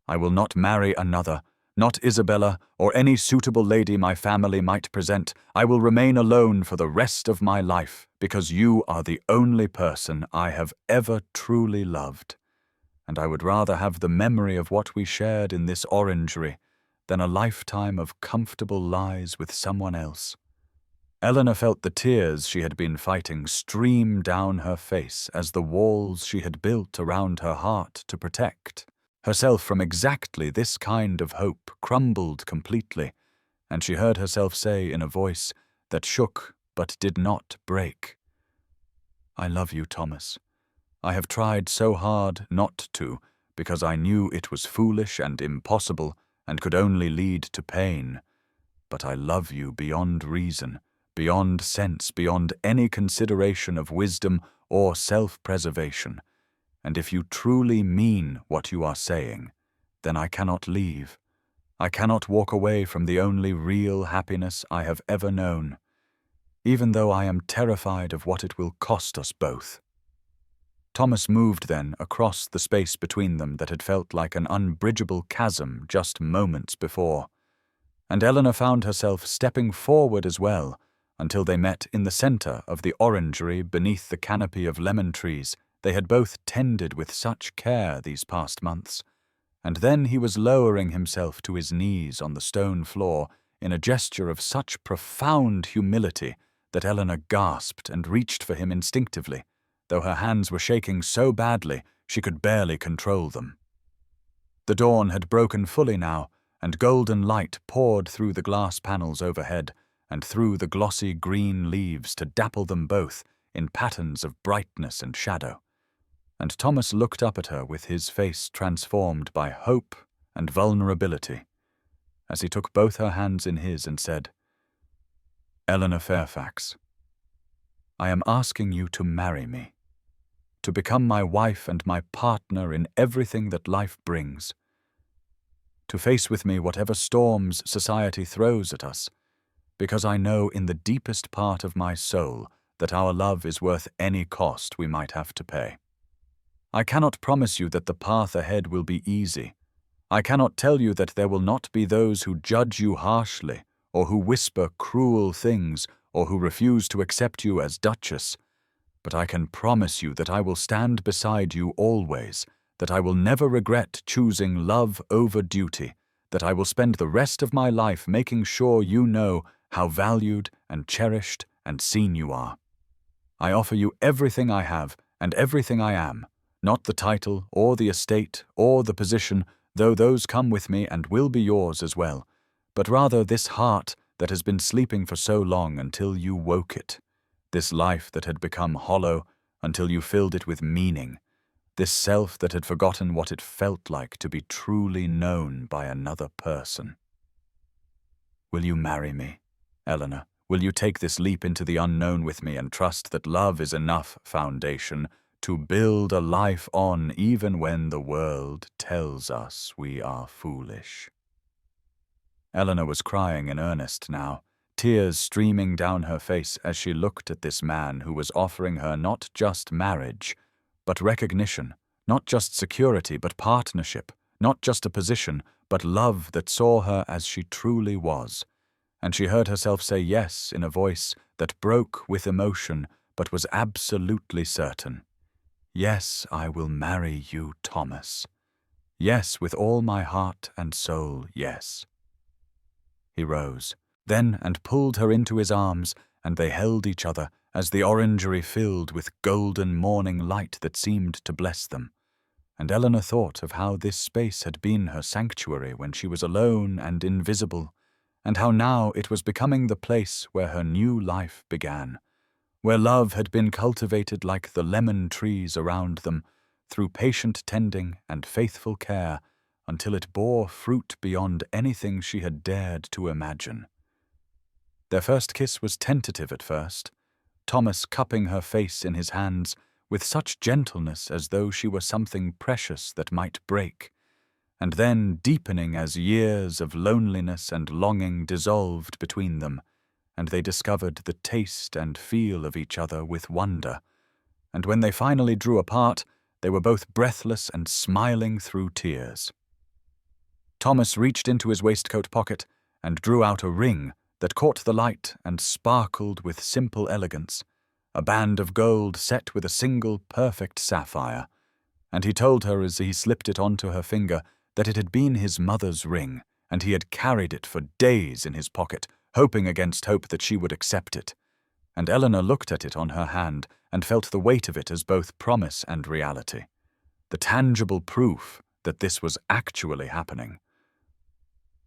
I will not marry another, not Isabella or any suitable lady my family might present. I will remain alone for the rest of my life, because you are the only person I have ever truly loved. And I would rather have the memory of what we shared in this orangery than a lifetime of comfortable lies with someone else. Eleanor felt the tears she had been fighting stream down her face as the walls she had built around her heart to protect herself from exactly this kind of hope crumbled completely, and she heard herself say in a voice that shook but did not break, "I love you, Thomas. I have tried so hard not to, because I knew it was foolish and impossible and could only lead to pain. But I love you beyond reason, beyond sense, beyond any consideration of wisdom or self-preservation. And if you truly mean what you are saying, then I cannot leave. I cannot walk away from the only real happiness I have ever known, even though I am terrified of what it will cost us both." Thomas moved then across the space between them that had felt like an unbridgeable chasm just moments before, and Eleanor found herself stepping forward as well, until they met in the center of the orangery beneath the canopy of lemon trees they had both tended with such care these past months, and then he was lowering himself to his knees on the stone floor in a gesture of such profound humility that Eleanor gasped and reached for him instinctively, though her hands were shaking so badly she could barely control them. The dawn had broken fully now, and golden light poured through the glass panels overhead and through the glossy green leaves to dapple them both in patterns of brightness and shadow. And Thomas looked up at her with his face transformed by hope and vulnerability, as he took both her hands in his and said, "Eleanor Fairfax, I am asking you to marry me, to become my wife and my partner in everything that life brings, to face with me whatever storms society throws at us, because I know in the deepest part of my soul that our love is worth any cost we might have to pay. I cannot promise you that the path ahead will be easy. I cannot tell you that there will not be those who judge you harshly, or who whisper cruel things, or who refuse to accept you as Duchess. But I can promise you that I will stand beside you always, that I will never regret choosing love over duty, that I will spend the rest of my life making sure you know how valued and cherished and seen you are. I offer you everything I have and everything I am, not the title or the estate or the position, though those come with me and will be yours as well, but rather this heart that has been sleeping for so long until you woke it, this life that had become hollow until you filled it with meaning, this self that had forgotten what it felt like to be truly known by another person. Will you marry me, Eleanor? Will you take this leap into the unknown with me and trust that love is enough foundation to build a life on even when the world tells us we are foolish?" Eleanor was crying in earnest now, tears streaming down her face as she looked at this man who was offering her not just marriage, but recognition, not just security, but partnership, not just a position, but love that saw her as she truly was. And she heard herself say yes in a voice that broke with emotion but was absolutely certain. "Yes, I will marry you, Thomas. Yes, with all my heart and soul, yes." He rose, then, and pulled her into his arms, and they held each other as the orangery filled with golden morning light that seemed to bless them. And Eleanor thought of how this space had been her sanctuary when she was alone and invisible, and how now it was becoming the place where her new life began, where love had been cultivated like the lemon trees around them, through patient tending and faithful care, until it bore fruit beyond anything she had dared to imagine. Their first kiss was tentative at first, Thomas cupping her face in his hands with such gentleness as though she were something precious that might break, and then deepening as years of loneliness and longing dissolved between them, and they discovered the taste and feel of each other with wonder, and when they finally drew apart, they were both breathless and smiling through tears. Thomas reached into his waistcoat pocket and drew out a ring that caught the light and sparkled with simple elegance, a band of gold set with a single perfect sapphire, and he told her as he slipped it onto her finger that it had been his mother's ring, and he had carried it for days in his pocket, hoping against hope that she would accept it. And Eleanor looked at it on her hand and felt the weight of it as both promise and reality, the tangible proof that this was actually happening.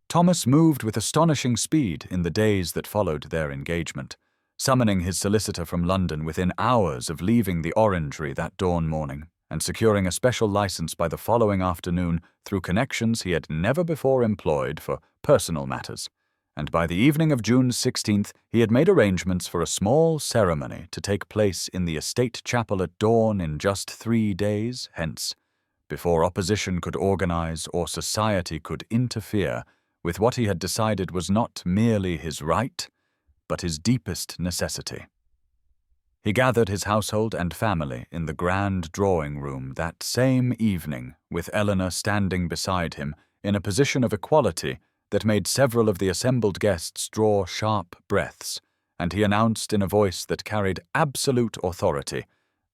Thomas moved with astonishing speed in the days that followed their engagement, summoning his solicitor from London within hours of leaving the orangery that dawn morning, and securing a special license by the following afternoon through connections he had never before employed for personal matters. And by the evening of June 16th, he had made arrangements for a small ceremony to take place in the estate chapel at dawn in just 3 days hence, before opposition could organize or society could interfere with what he had decided was not merely his right, but his deepest necessity. He gathered his household and family in the grand drawing-room that same evening, with Eleanor standing beside him in a position of equality that made several of the assembled guests draw sharp breaths, and he announced in a voice that carried absolute authority,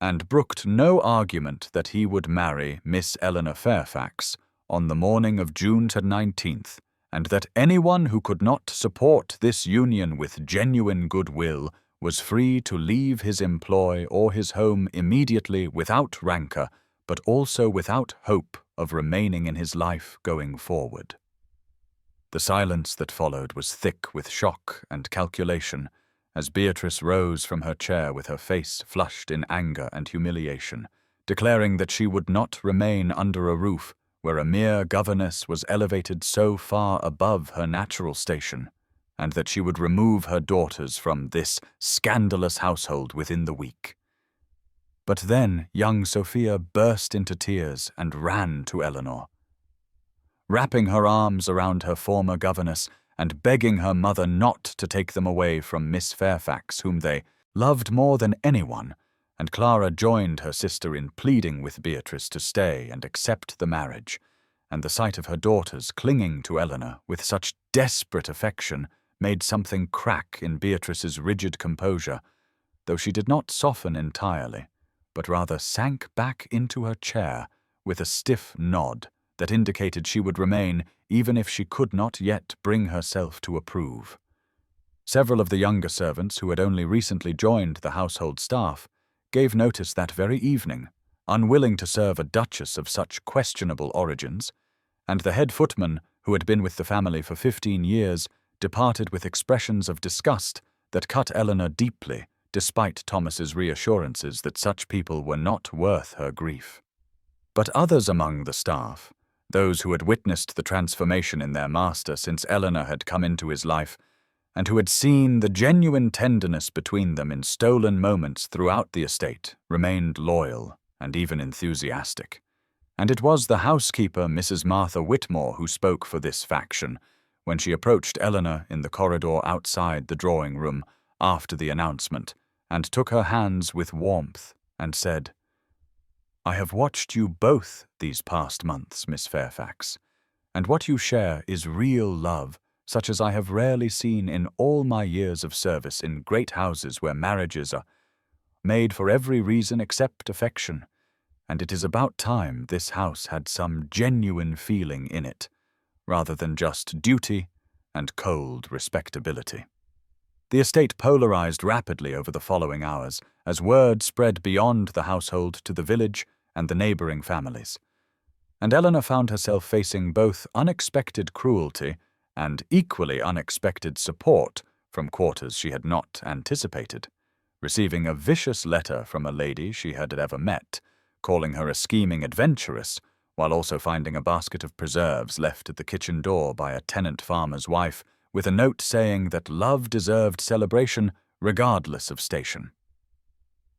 and brooked no argument, that he would marry Miss Eleanor Fairfax on the morning of June 19th, and that anyone who could not support this union with genuine goodwill was free to leave his employ or his home immediately without rancor, but also without hope of remaining in his life going forward. The silence that followed was thick with shock and calculation, as Beatrice rose from her chair with her face flushed in anger and humiliation, declaring that she would not remain under a roof where a mere governess was elevated so far above her natural station, and that she would remove her daughters from this scandalous household within the week. But then young Sophia burst into tears and ran to Eleanor, wrapping her arms around her former governess and begging her mother not to take them away from Miss Fairfax, whom they loved more than anyone, and Clara joined her sister in pleading with Beatrice to stay and accept the marriage, and the sight of her daughters clinging to Eleanor with such desperate affection made something crack in Beatrice's rigid composure, though she did not soften entirely, but rather sank back into her chair with a stiff nod that indicated she would remain even if she could not yet bring herself to approve. Several of the younger servants, who had only recently joined the household staff, gave notice that very evening, unwilling to serve a duchess of such questionable origins, and the head footman, who had been with the family for 15 years, departed with expressions of disgust that cut Eleanor deeply, despite Thomas's reassurances that such people were not worth her grief. But others among the staff, those who had witnessed the transformation in their master since Eleanor had come into his life, and who had seen the genuine tenderness between them in stolen moments throughout the estate, remained loyal and even enthusiastic. And it was the housekeeper, Mrs. Martha Whitmore, who spoke for this faction when she approached Eleanor in the corridor outside the drawing-room after the announcement, and took her hands with warmth and said, "I have watched you both these past months, Miss Fairfax, and what you share is real love, such as I have rarely seen in all my years of service in great houses where marriages are made for every reason except affection, and it is about time this house had some genuine feeling in it, rather than just duty and cold respectability." The estate polarized rapidly over the following hours, as word spread beyond the household to the village and the neighboring families, and Eleanor found herself facing both unexpected cruelty and equally unexpected support from quarters she had not anticipated, receiving a vicious letter from a lady she had ever met, calling her a scheming adventuress, while also finding a basket of preserves left at the kitchen door by a tenant farmer's wife, with a note saying that love deserved celebration regardless of station.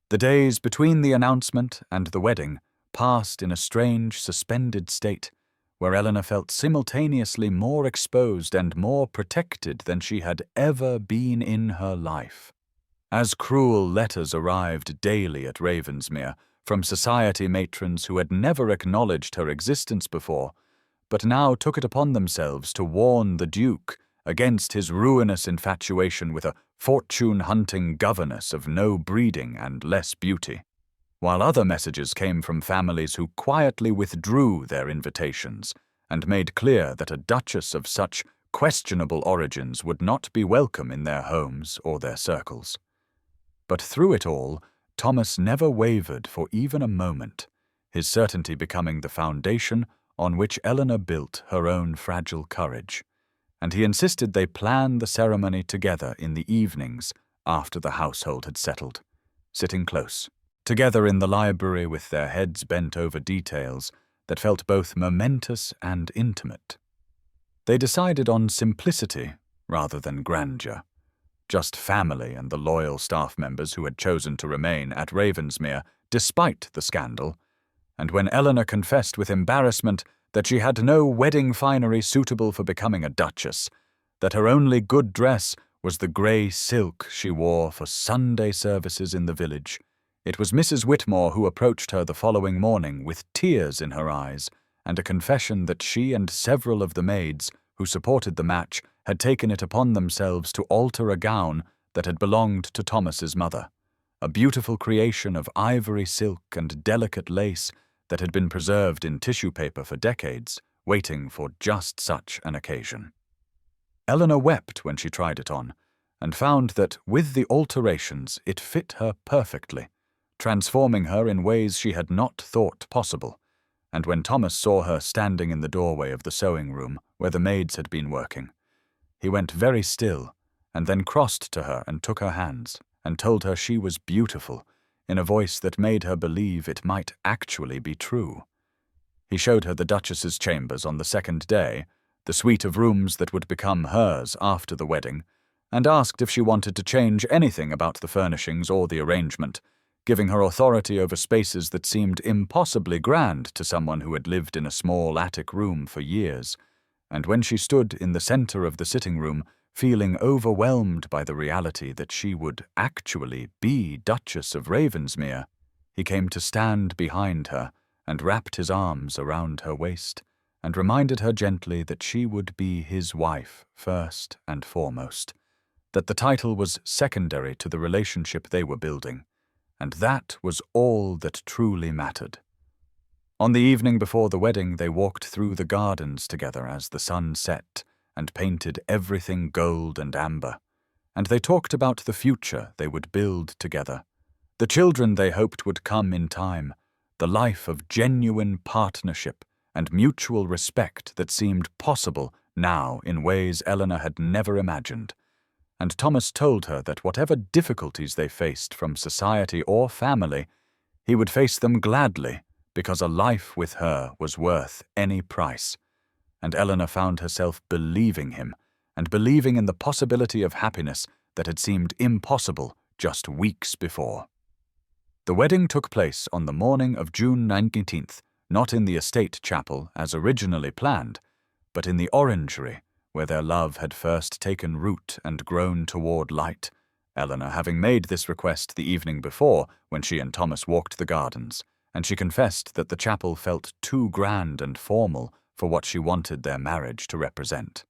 The days between the announcement and the wedding passed in a strange, suspended state, where Eleanor felt simultaneously more exposed and more protected than she had ever been in her life. As cruel letters arrived daily at Ravensmere from society matrons who had never acknowledged her existence before, but now took it upon themselves to warn the Duke against his ruinous infatuation with a fortune-hunting governess of no breeding and less beauty, while other messages came from families who quietly withdrew their invitations and made clear that a duchess of such questionable origins would not be welcome in their homes or their circles. But through it all, Thomas never wavered for even a moment, his certainty becoming the foundation on which Eleanor built her own fragile courage, and he insisted they plan the ceremony together in the evenings after the household had settled, sitting close, together in the library with their heads bent over details that felt both momentous and intimate. They decided on simplicity rather than grandeur, just family and the loyal staff members who had chosen to remain at Ravensmere despite the scandal, and when Eleanor confessed with embarrassment that she had no wedding finery suitable for becoming a duchess, that her only good dress was the grey silk she wore for Sunday services in the village, it was Mrs. Whitmore who approached her the following morning with tears in her eyes and a confession that she and several of the maids who supported the match had taken it upon themselves to alter a gown that had belonged to Thomas's mother, a beautiful creation of ivory silk and delicate lace that had been preserved in tissue paper for decades, waiting for just such an occasion. Eleanor wept when she tried it on, and found that, with the alterations, it fit her perfectly, transforming her in ways she had not thought possible, and when Thomas saw her standing in the doorway of the sewing room where the maids had been working, he went very still, and then crossed to her and took her hands, and told her she was beautiful, in a voice that made her believe it might actually be true. He showed her the Duchess's chambers on the second day, the suite of rooms that would become hers after the wedding, and asked if she wanted to change anything about the furnishings or the arrangement, giving her authority over spaces that seemed impossibly grand to someone who had lived in a small attic room for years. And when she stood in the center of the sitting room, feeling overwhelmed by the reality that she would actually be Duchess of Ravensmere, he came to stand behind her and wrapped his arms around her waist and reminded her gently that she would be his wife first and foremost, that the title was secondary to the relationship they were building, and that was all that truly mattered. On the evening before the wedding, they walked through the gardens together as the sun set and painted everything gold and amber, and they talked about the future they would build together, the children they hoped would come in time, the life of genuine partnership and mutual respect that seemed possible now in ways Eleanor had never imagined. And Thomas told her that whatever difficulties they faced from society or family, he would face them gladly because a life with her was worth any price. And Eleanor found herself believing him and believing in the possibility of happiness that had seemed impossible just weeks before. The wedding took place on the morning of June 19th, not in the estate chapel as originally planned, but in the orangery, where their love had first taken root and grown toward light, Eleanor having made this request the evening before when she and Thomas walked the gardens, and she confessed that the chapel felt too grand and formal for what she wanted their marriage to represent,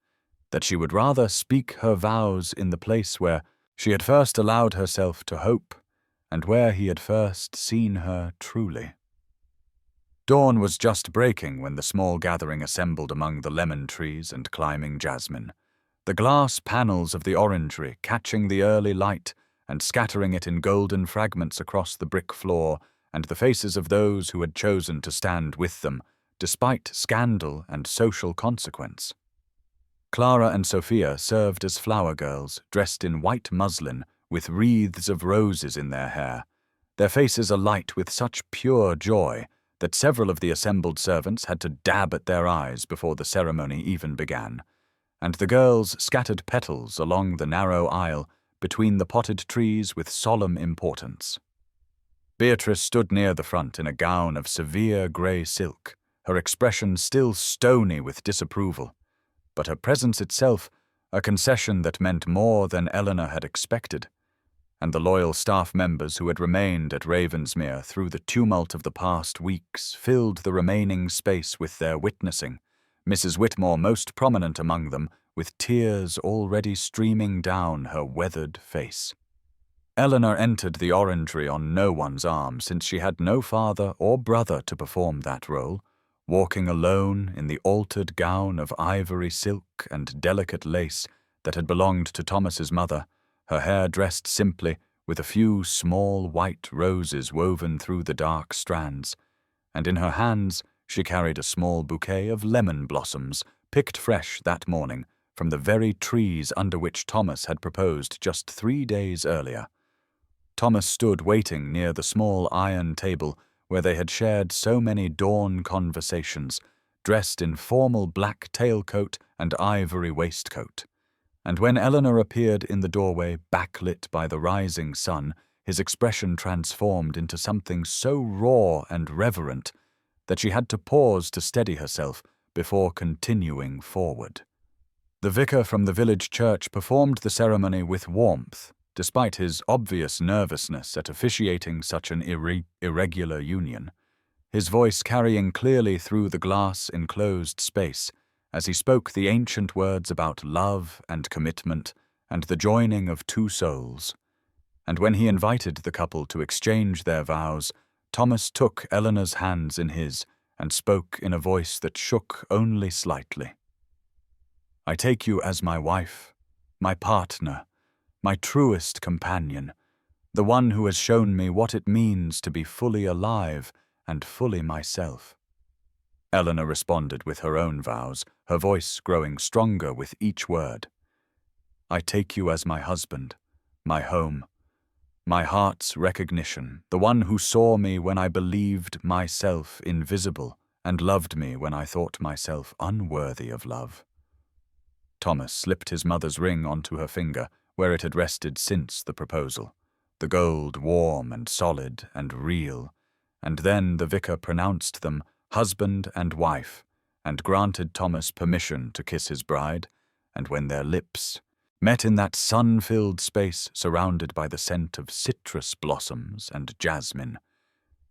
that she would rather speak her vows in the place where she had first allowed herself to hope, and where he had first seen her truly. Dawn was just breaking when the small gathering assembled among the lemon trees and climbing jasmine, the glass panels of the orangery catching the early light and scattering it in golden fragments across the brick floor, and the faces of those who had chosen to stand with them, despite scandal and social consequence. Clara and Sophia served as flower girls, dressed in white muslin with wreaths of roses in their hair, their faces alight with such pure joy that several of the assembled servants had to dab at their eyes before the ceremony even began, and the girls scattered petals along the narrow aisle between the potted trees with solemn importance. Beatrice stood near the front in a gown of severe grey silk, her expression still stony with disapproval, but her presence itself a concession that meant more than Eleanor had expected, and the loyal staff members who had remained at Ravensmere through the tumult of the past weeks filled the remaining space with their witnessing, Mrs. Whitmore most prominent among them, with tears already streaming down her weathered face. Eleanor entered the orangery on no one's arm, since she had no father or brother to perform that role, walking alone in the altered gown of ivory silk and delicate lace that had belonged to Thomas's mother, her hair dressed simply with a few small white roses woven through the dark strands, and in her hands she carried a small bouquet of lemon blossoms picked fresh that morning from the very trees under which Thomas had proposed just 3 days earlier. Thomas stood waiting near the small iron table where they had shared so many dawn conversations, dressed in formal black tailcoat and ivory waistcoat. And when Eleanor appeared in the doorway, backlit by the rising sun, his expression transformed into something so raw and reverent that she had to pause to steady herself before continuing forward. The vicar from the village church performed the ceremony with warmth, despite his obvious nervousness at officiating such an irregular union, his voice carrying clearly through the glass-enclosed space as he spoke the ancient words about love and commitment and the joining of two souls. And when he invited the couple to exchange their vows, Thomas took Eleanor's hands in his and spoke in a voice that shook only slightly. "I take you as my wife, my partner, my truest companion, the one who has shown me what it means to be fully alive and fully myself." Eleanor responded with her own vows, her voice growing stronger with each word. "I take you as my husband, my home, my heart's recognition, the one who saw me when I believed myself invisible and loved me when I thought myself unworthy of love." Thomas slipped his mother's ring onto her finger, where it had rested since the proposal, the gold warm and solid and real, and then the vicar pronounced them husband and wife, and granted Thomas permission to kiss his bride, and when their lips met in that sun-filled space surrounded by the scent of citrus blossoms and jasmine,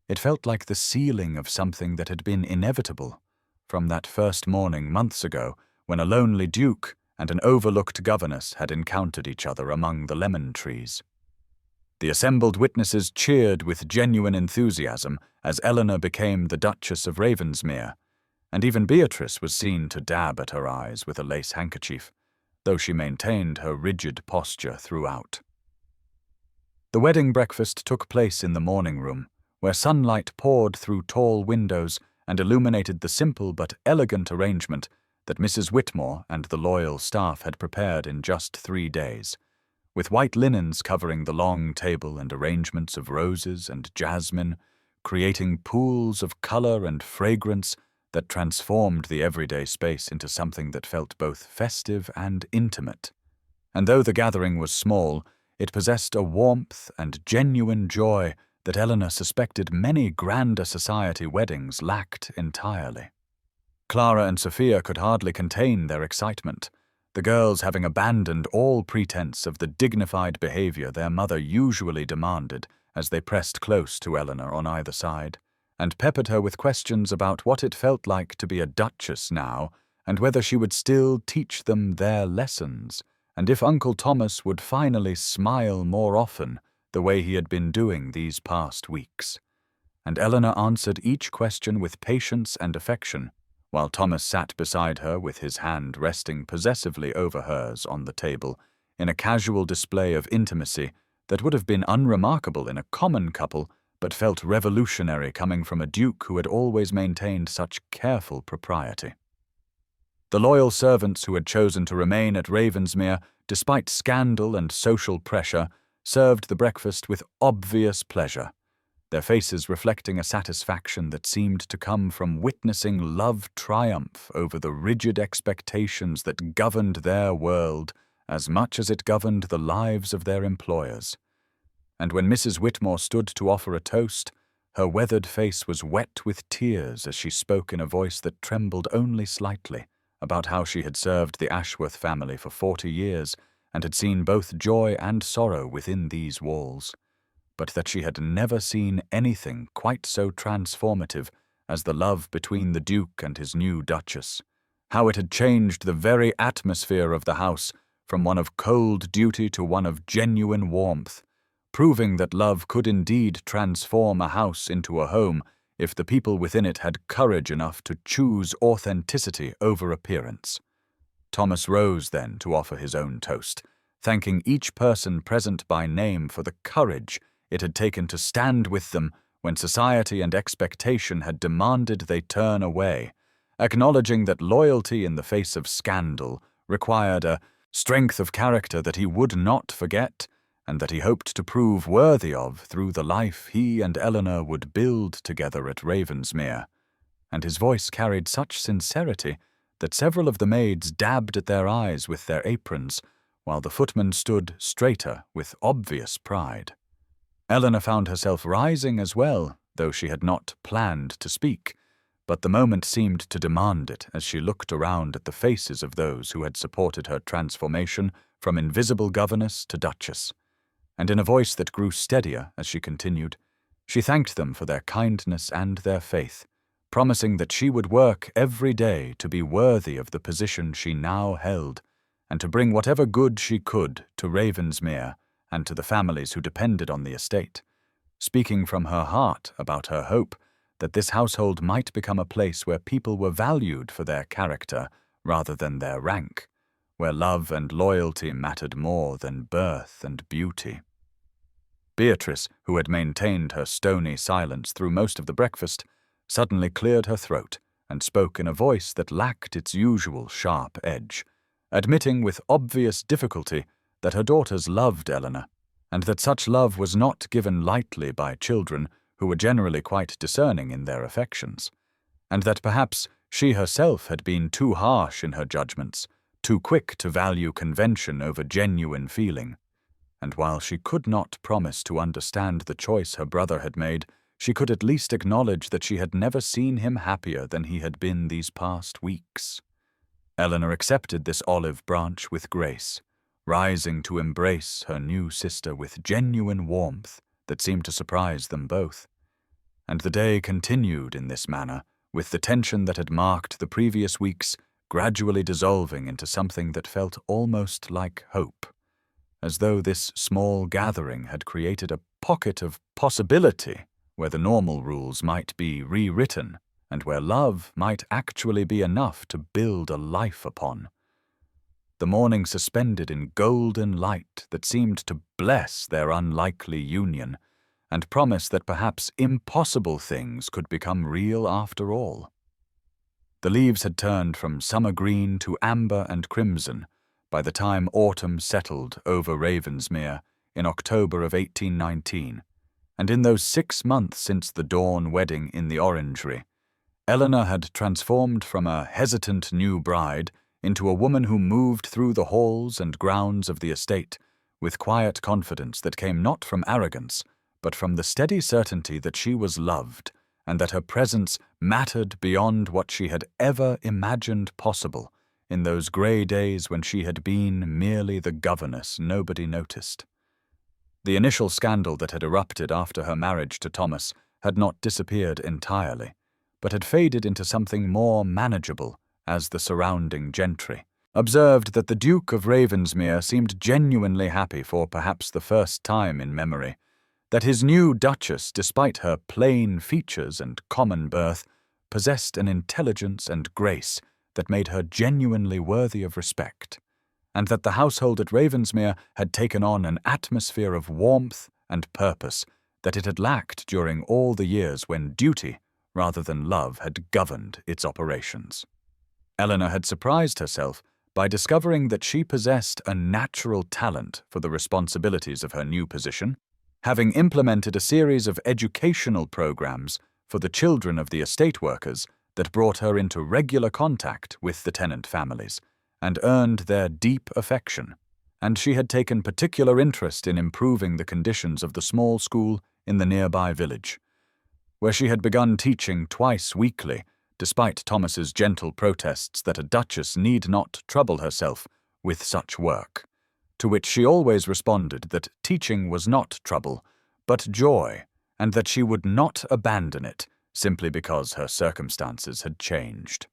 it felt like the sealing of something that had been inevitable from that first morning months ago when a lonely duke and an overlooked governess had encountered each other among the lemon trees. The assembled witnesses cheered with genuine enthusiasm as Eleanor became the Duchess of Ravensmere, and even Beatrice was seen to dab at her eyes with a lace handkerchief, though she maintained her rigid posture throughout. The wedding breakfast took place in the morning room, where sunlight poured through tall windows and illuminated the simple but elegant arrangement that Mrs. Whitmore and the loyal staff had prepared in just 3 days, with white linens covering the long table and arrangements of roses and jasmine, creating pools of color and fragrance that transformed the everyday space into something that felt both festive and intimate. And though the gathering was small, it possessed a warmth and genuine joy that Eleanor suspected many grander society weddings lacked entirely. Clara and Sophia could hardly contain their excitement, the girls having abandoned all pretense of the dignified behavior their mother usually demanded as they pressed close to Eleanor on either side, and peppered her with questions about what it felt like to be a duchess now, and whether she would still teach them their lessons, and if Uncle Thomas would finally smile more often the way he had been doing these past weeks. And Eleanor answered each question with patience and affection, while Thomas sat beside her with his hand resting possessively over hers on the table, in a casual display of intimacy that would have been unremarkable in a common couple, but felt revolutionary coming from a duke who had always maintained such careful propriety. The loyal servants who had chosen to remain at Ravensmere, despite scandal and social pressure, served the breakfast with obvious pleasure, their faces reflecting a satisfaction that seemed to come from witnessing love triumph over the rigid expectations that governed their world as much as it governed the lives of their employers. And when Mrs. Whitmore stood to offer a toast, Her weathered face was wet with tears as she spoke in a voice that trembled only slightly, about how she had served the Ashworth family for 40 years and had seen both joy and sorrow within these walls, but that she had never seen anything quite so transformative as the love between the Duke and his new Duchess, how it had changed the very atmosphere of the house from one of cold duty to one of genuine warmth, proving that love could indeed transform a house into a home if the people within it had courage enough to choose authenticity over appearance. Thomas rose then to offer his own toast, thanking each person present by name for the courage it had taken to stand with them when society and expectation had demanded they turn away, acknowledging that loyalty in the face of scandal required a strength of character that he would not forget, and that he hoped to prove worthy of through the life he and Eleanor would build together at Ravensmere. And his voice carried such sincerity that several of the maids dabbed at their eyes with their aprons, while the footman stood straighter with obvious pride. Eleanor found herself rising as well, though she had not planned to speak, but the moment seemed to demand it as she looked around at the faces of those who had supported her transformation from invisible governess to duchess. And in a voice that grew steadier as she continued, she thanked them for their kindness and their faith, promising that she would work every day to be worthy of the position she now held, and to bring whatever good she could to Ravensmere and to the families who depended on the estate, speaking from her heart about her hope that this household might become a place where people were valued for their character rather than their rank, where love and loyalty mattered more than birth and beauty. Beatrice, who had maintained her stony silence through most of the breakfast, suddenly cleared her throat and spoke in a voice that lacked its usual sharp edge, admitting with obvious difficulty that her daughters loved Eleanor, and that such love was not given lightly by children who were generally quite discerning in their affections, and that perhaps she herself had been too harsh in her judgments, too quick to value convention over genuine feeling. And while she could not promise to understand the choice her brother had made, she could at least acknowledge that she had never seen him happier than he had been these past weeks. Eleanor accepted this olive branch with grace, rising to embrace her new sister with genuine warmth that seemed to surprise them both. And the day continued in this manner, with the tension that had marked the previous weeks gradually dissolving into something that felt almost like hope, as though this small gathering had created a pocket of possibility where the normal rules might be rewritten and where love might actually be enough to build a life upon. The morning suspended in golden light that seemed to bless their unlikely union and promise that perhaps impossible things could become real after all. The leaves had turned from summer green to amber and crimson by the time autumn settled over Ravensmere in October of 1819, and in those 6 months since the dawn wedding in the orangery, Eleanor had transformed from a hesitant new bride into a woman who moved through the halls and grounds of the estate with quiet confidence that came not from arrogance, but from the steady certainty that she was loved and that her presence mattered beyond what she had ever imagined possible in those grey days when she had been merely the governess nobody noticed. The initial scandal that had erupted after her marriage to Thomas had not disappeared entirely, but had faded into something more manageable as the surrounding gentry observed that the Duke of Ravensmere seemed genuinely happy for perhaps the first time in memory, that his new Duchess, despite her plain features and common birth, possessed an intelligence and grace that made her genuinely worthy of respect, and that the household at Ravensmere had taken on an atmosphere of warmth and purpose that it had lacked during all the years when duty, rather than love, had governed its operations. Eleanor had surprised herself by discovering that she possessed a natural talent for the responsibilities of her new position, having implemented a series of educational programs for the children of the estate workers that brought her into regular contact with the tenant families and earned their deep affection, and she had taken particular interest in improving the conditions of the small school in the nearby village. where she had begun teaching twice weekly, despite Thomas's gentle protests that a duchess need not trouble herself with such work, to which she always responded that teaching was not trouble, but joy, and that she would not abandon it simply because her circumstances had changed.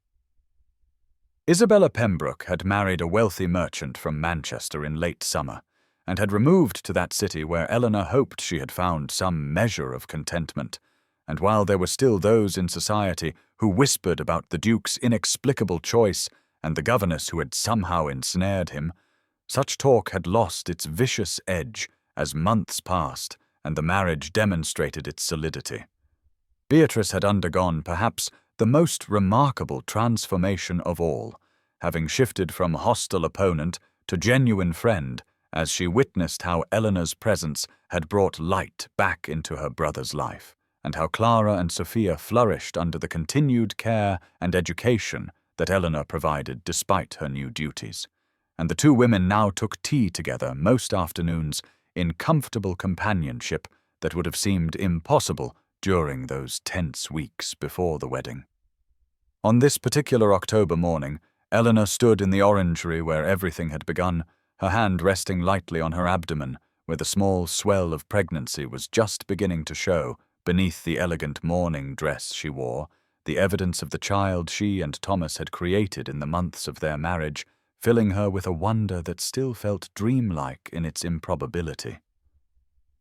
Isabella Pembroke had married a wealthy merchant from Manchester in late summer, and had removed to that city where Eleanor hoped she had found some measure of contentment, and while there were still those in society who whispered about the Duke's inexplicable choice and the governess who had somehow ensnared him, such talk had lost its vicious edge as months passed and the marriage demonstrated its solidity. Beatrice had undergone perhaps the most remarkable transformation of all, having shifted from hostile opponent to genuine friend as she witnessed how Eleanor's presence had brought light back into her brother's life, and how Clara and Sophia flourished under the continued care and education that Eleanor provided despite her new duties. And the two women now took tea together most afternoons in comfortable companionship that would have seemed impossible during those tense weeks before the wedding. On this particular October morning, Eleanor stood in the orangery where everything had begun, her hand resting lightly on her abdomen, where the small swell of pregnancy was just beginning to show beneath the elegant mourning dress she wore, the evidence of the child she and Thomas had created in the months of their marriage, filling her with a wonder that still felt dreamlike in its improbability.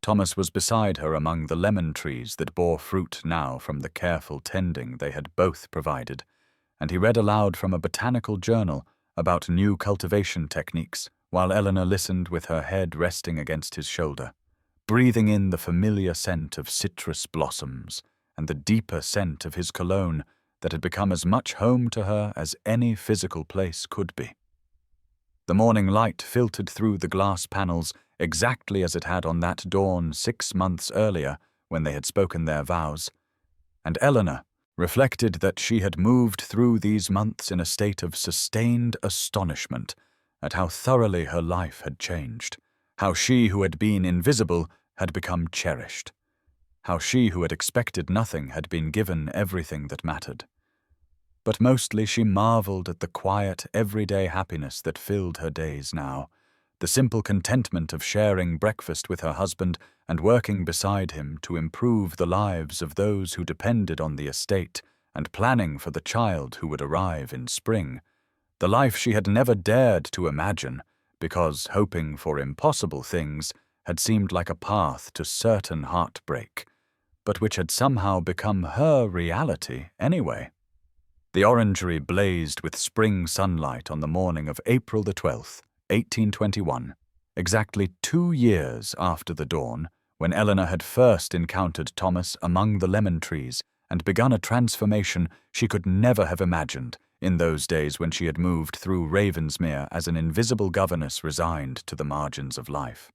Thomas was beside her among the lemon trees that bore fruit now from the careful tending they had both provided, and he read aloud from a botanical journal about new cultivation techniques, while Eleanor listened with her head resting against his shoulder, breathing in the familiar scent of citrus blossoms and the deeper scent of his cologne that had become as much home to her as any physical place could be. The morning light filtered through the glass panels exactly as it had on that dawn 6 months earlier when they had spoken their vows, and Eleanor reflected that she had moved through these months in a state of sustained astonishment at how thoroughly her life had changed, how she who had been invisible had become cherished, how she who had expected nothing had been given everything that mattered. But mostly she marveled at the quiet, everyday happiness that filled her days now, the simple contentment of sharing breakfast with her husband and working beside him to improve the lives of those who depended on the estate and planning for the child who would arrive in spring, the life she had never dared to imagine because hoping for impossible things had seemed like a path to certain heartbreak, but which had somehow become her reality anyway. The orangery blazed with spring sunlight on the morning of April the 12th, 1821, exactly 2 years after the dawn, when Eleanor had first encountered Thomas among the lemon trees and begun a transformation she could never have imagined in those days when she had moved through Ravensmere as an invisible governess resigned to the margins of life.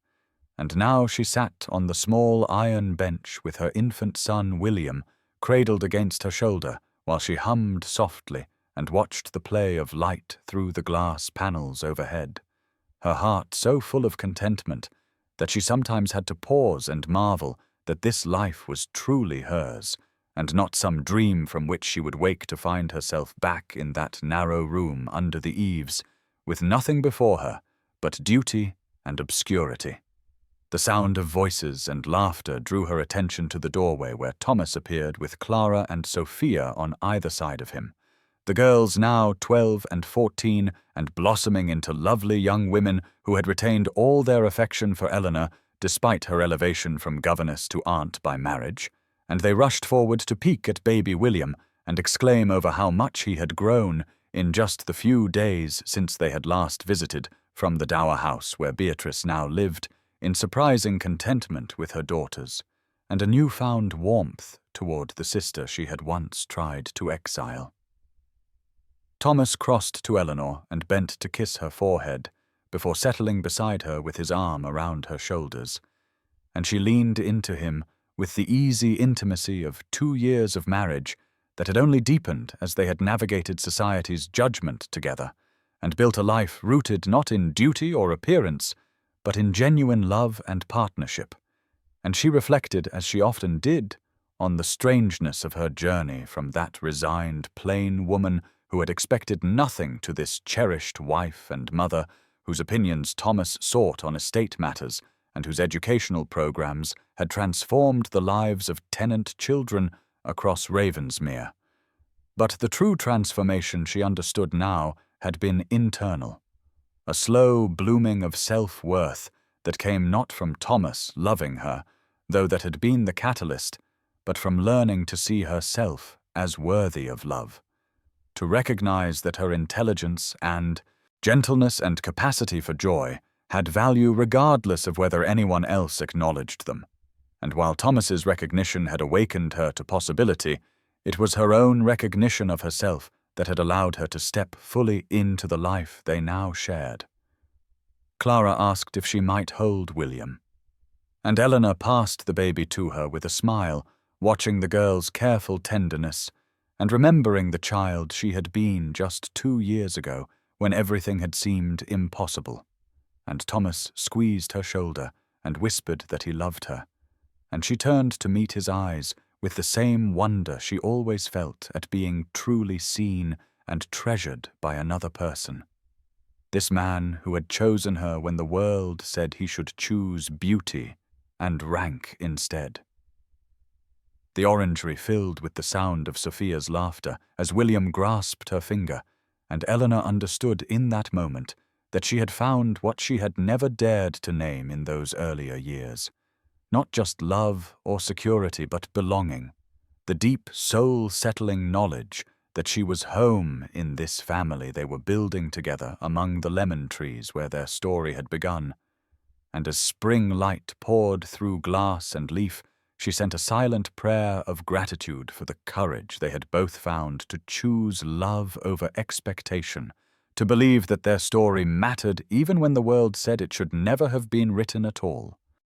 And now she sat on the small iron bench with her infant son William cradled against her shoulder, while she hummed softly and watched the play of light through the glass panels overhead, her heart so full of contentment that she sometimes had to pause and marvel that this life was truly hers, and not some dream from which she would wake to find herself back in that narrow room under the eaves, with nothing before her but duty and obscurity. The sound of voices and laughter drew her attention to the doorway where Thomas appeared with Clara and Sophia on either side of him, the girls now 12 and 14 and blossoming into lovely young women who had retained all their affection for Eleanor despite her elevation from governess to aunt by marriage, and they rushed forward to peek at baby William and exclaim over how much he had grown in just the few days since they had last visited from the dower house where Beatrice now lived, in surprising contentment with her daughters, and a newfound warmth toward the sister she had once tried to exile. Thomas crossed to Eleanor and bent to kiss her forehead, before settling beside her with his arm around her shoulders, and she leaned into him with the easy intimacy of 2 years of marriage that had only deepened as they had navigated society's judgment together, and built a life rooted not in duty or appearance, but in genuine love and partnership. And she reflected, as she often did, on the strangeness of her journey from that resigned, plain woman who had expected nothing to this cherished wife and mother, whose opinions Thomas sought on estate matters, and whose educational programs had transformed the lives of tenant children across Ravensmere. But the true transformation she understood now had been internal, a slow blooming of self-worth that came not from Thomas loving her, though that had been the catalyst, but from learning to see herself as worthy of love, to recognize that her intelligence and gentleness and capacity for joy had value regardless of whether anyone else acknowledged them. And while Thomas's recognition had awakened her to possibility, it was her own recognition of herself that had allowed her to step fully into the life they now shared. Clara asked if she might hold William, and Eleanor passed the baby to her with a smile, watching the girl's careful tenderness and remembering the child she had been just 2 years ago when everything had seemed impossible. And Thomas squeezed her shoulder and whispered that he loved her, and she turned to meet his eyes with the same wonder she always felt at being truly seen and treasured by another person. This man who had chosen her when the world said he should choose beauty and rank instead. The orangery filled with the sound of Sophia's laughter as William grasped her finger, and Eleanor understood in that moment that she had found what she had never dared to name in those earlier years. Not just love or security, but belonging, the deep soul-settling knowledge that she was home in this family they were building together among the lemon trees where their story had begun. And as spring light poured through glass and leaf, she sent a silent prayer of gratitude for the courage they had both found to choose love over expectation, to believe that their story mattered even when the world said it should never have been written at all.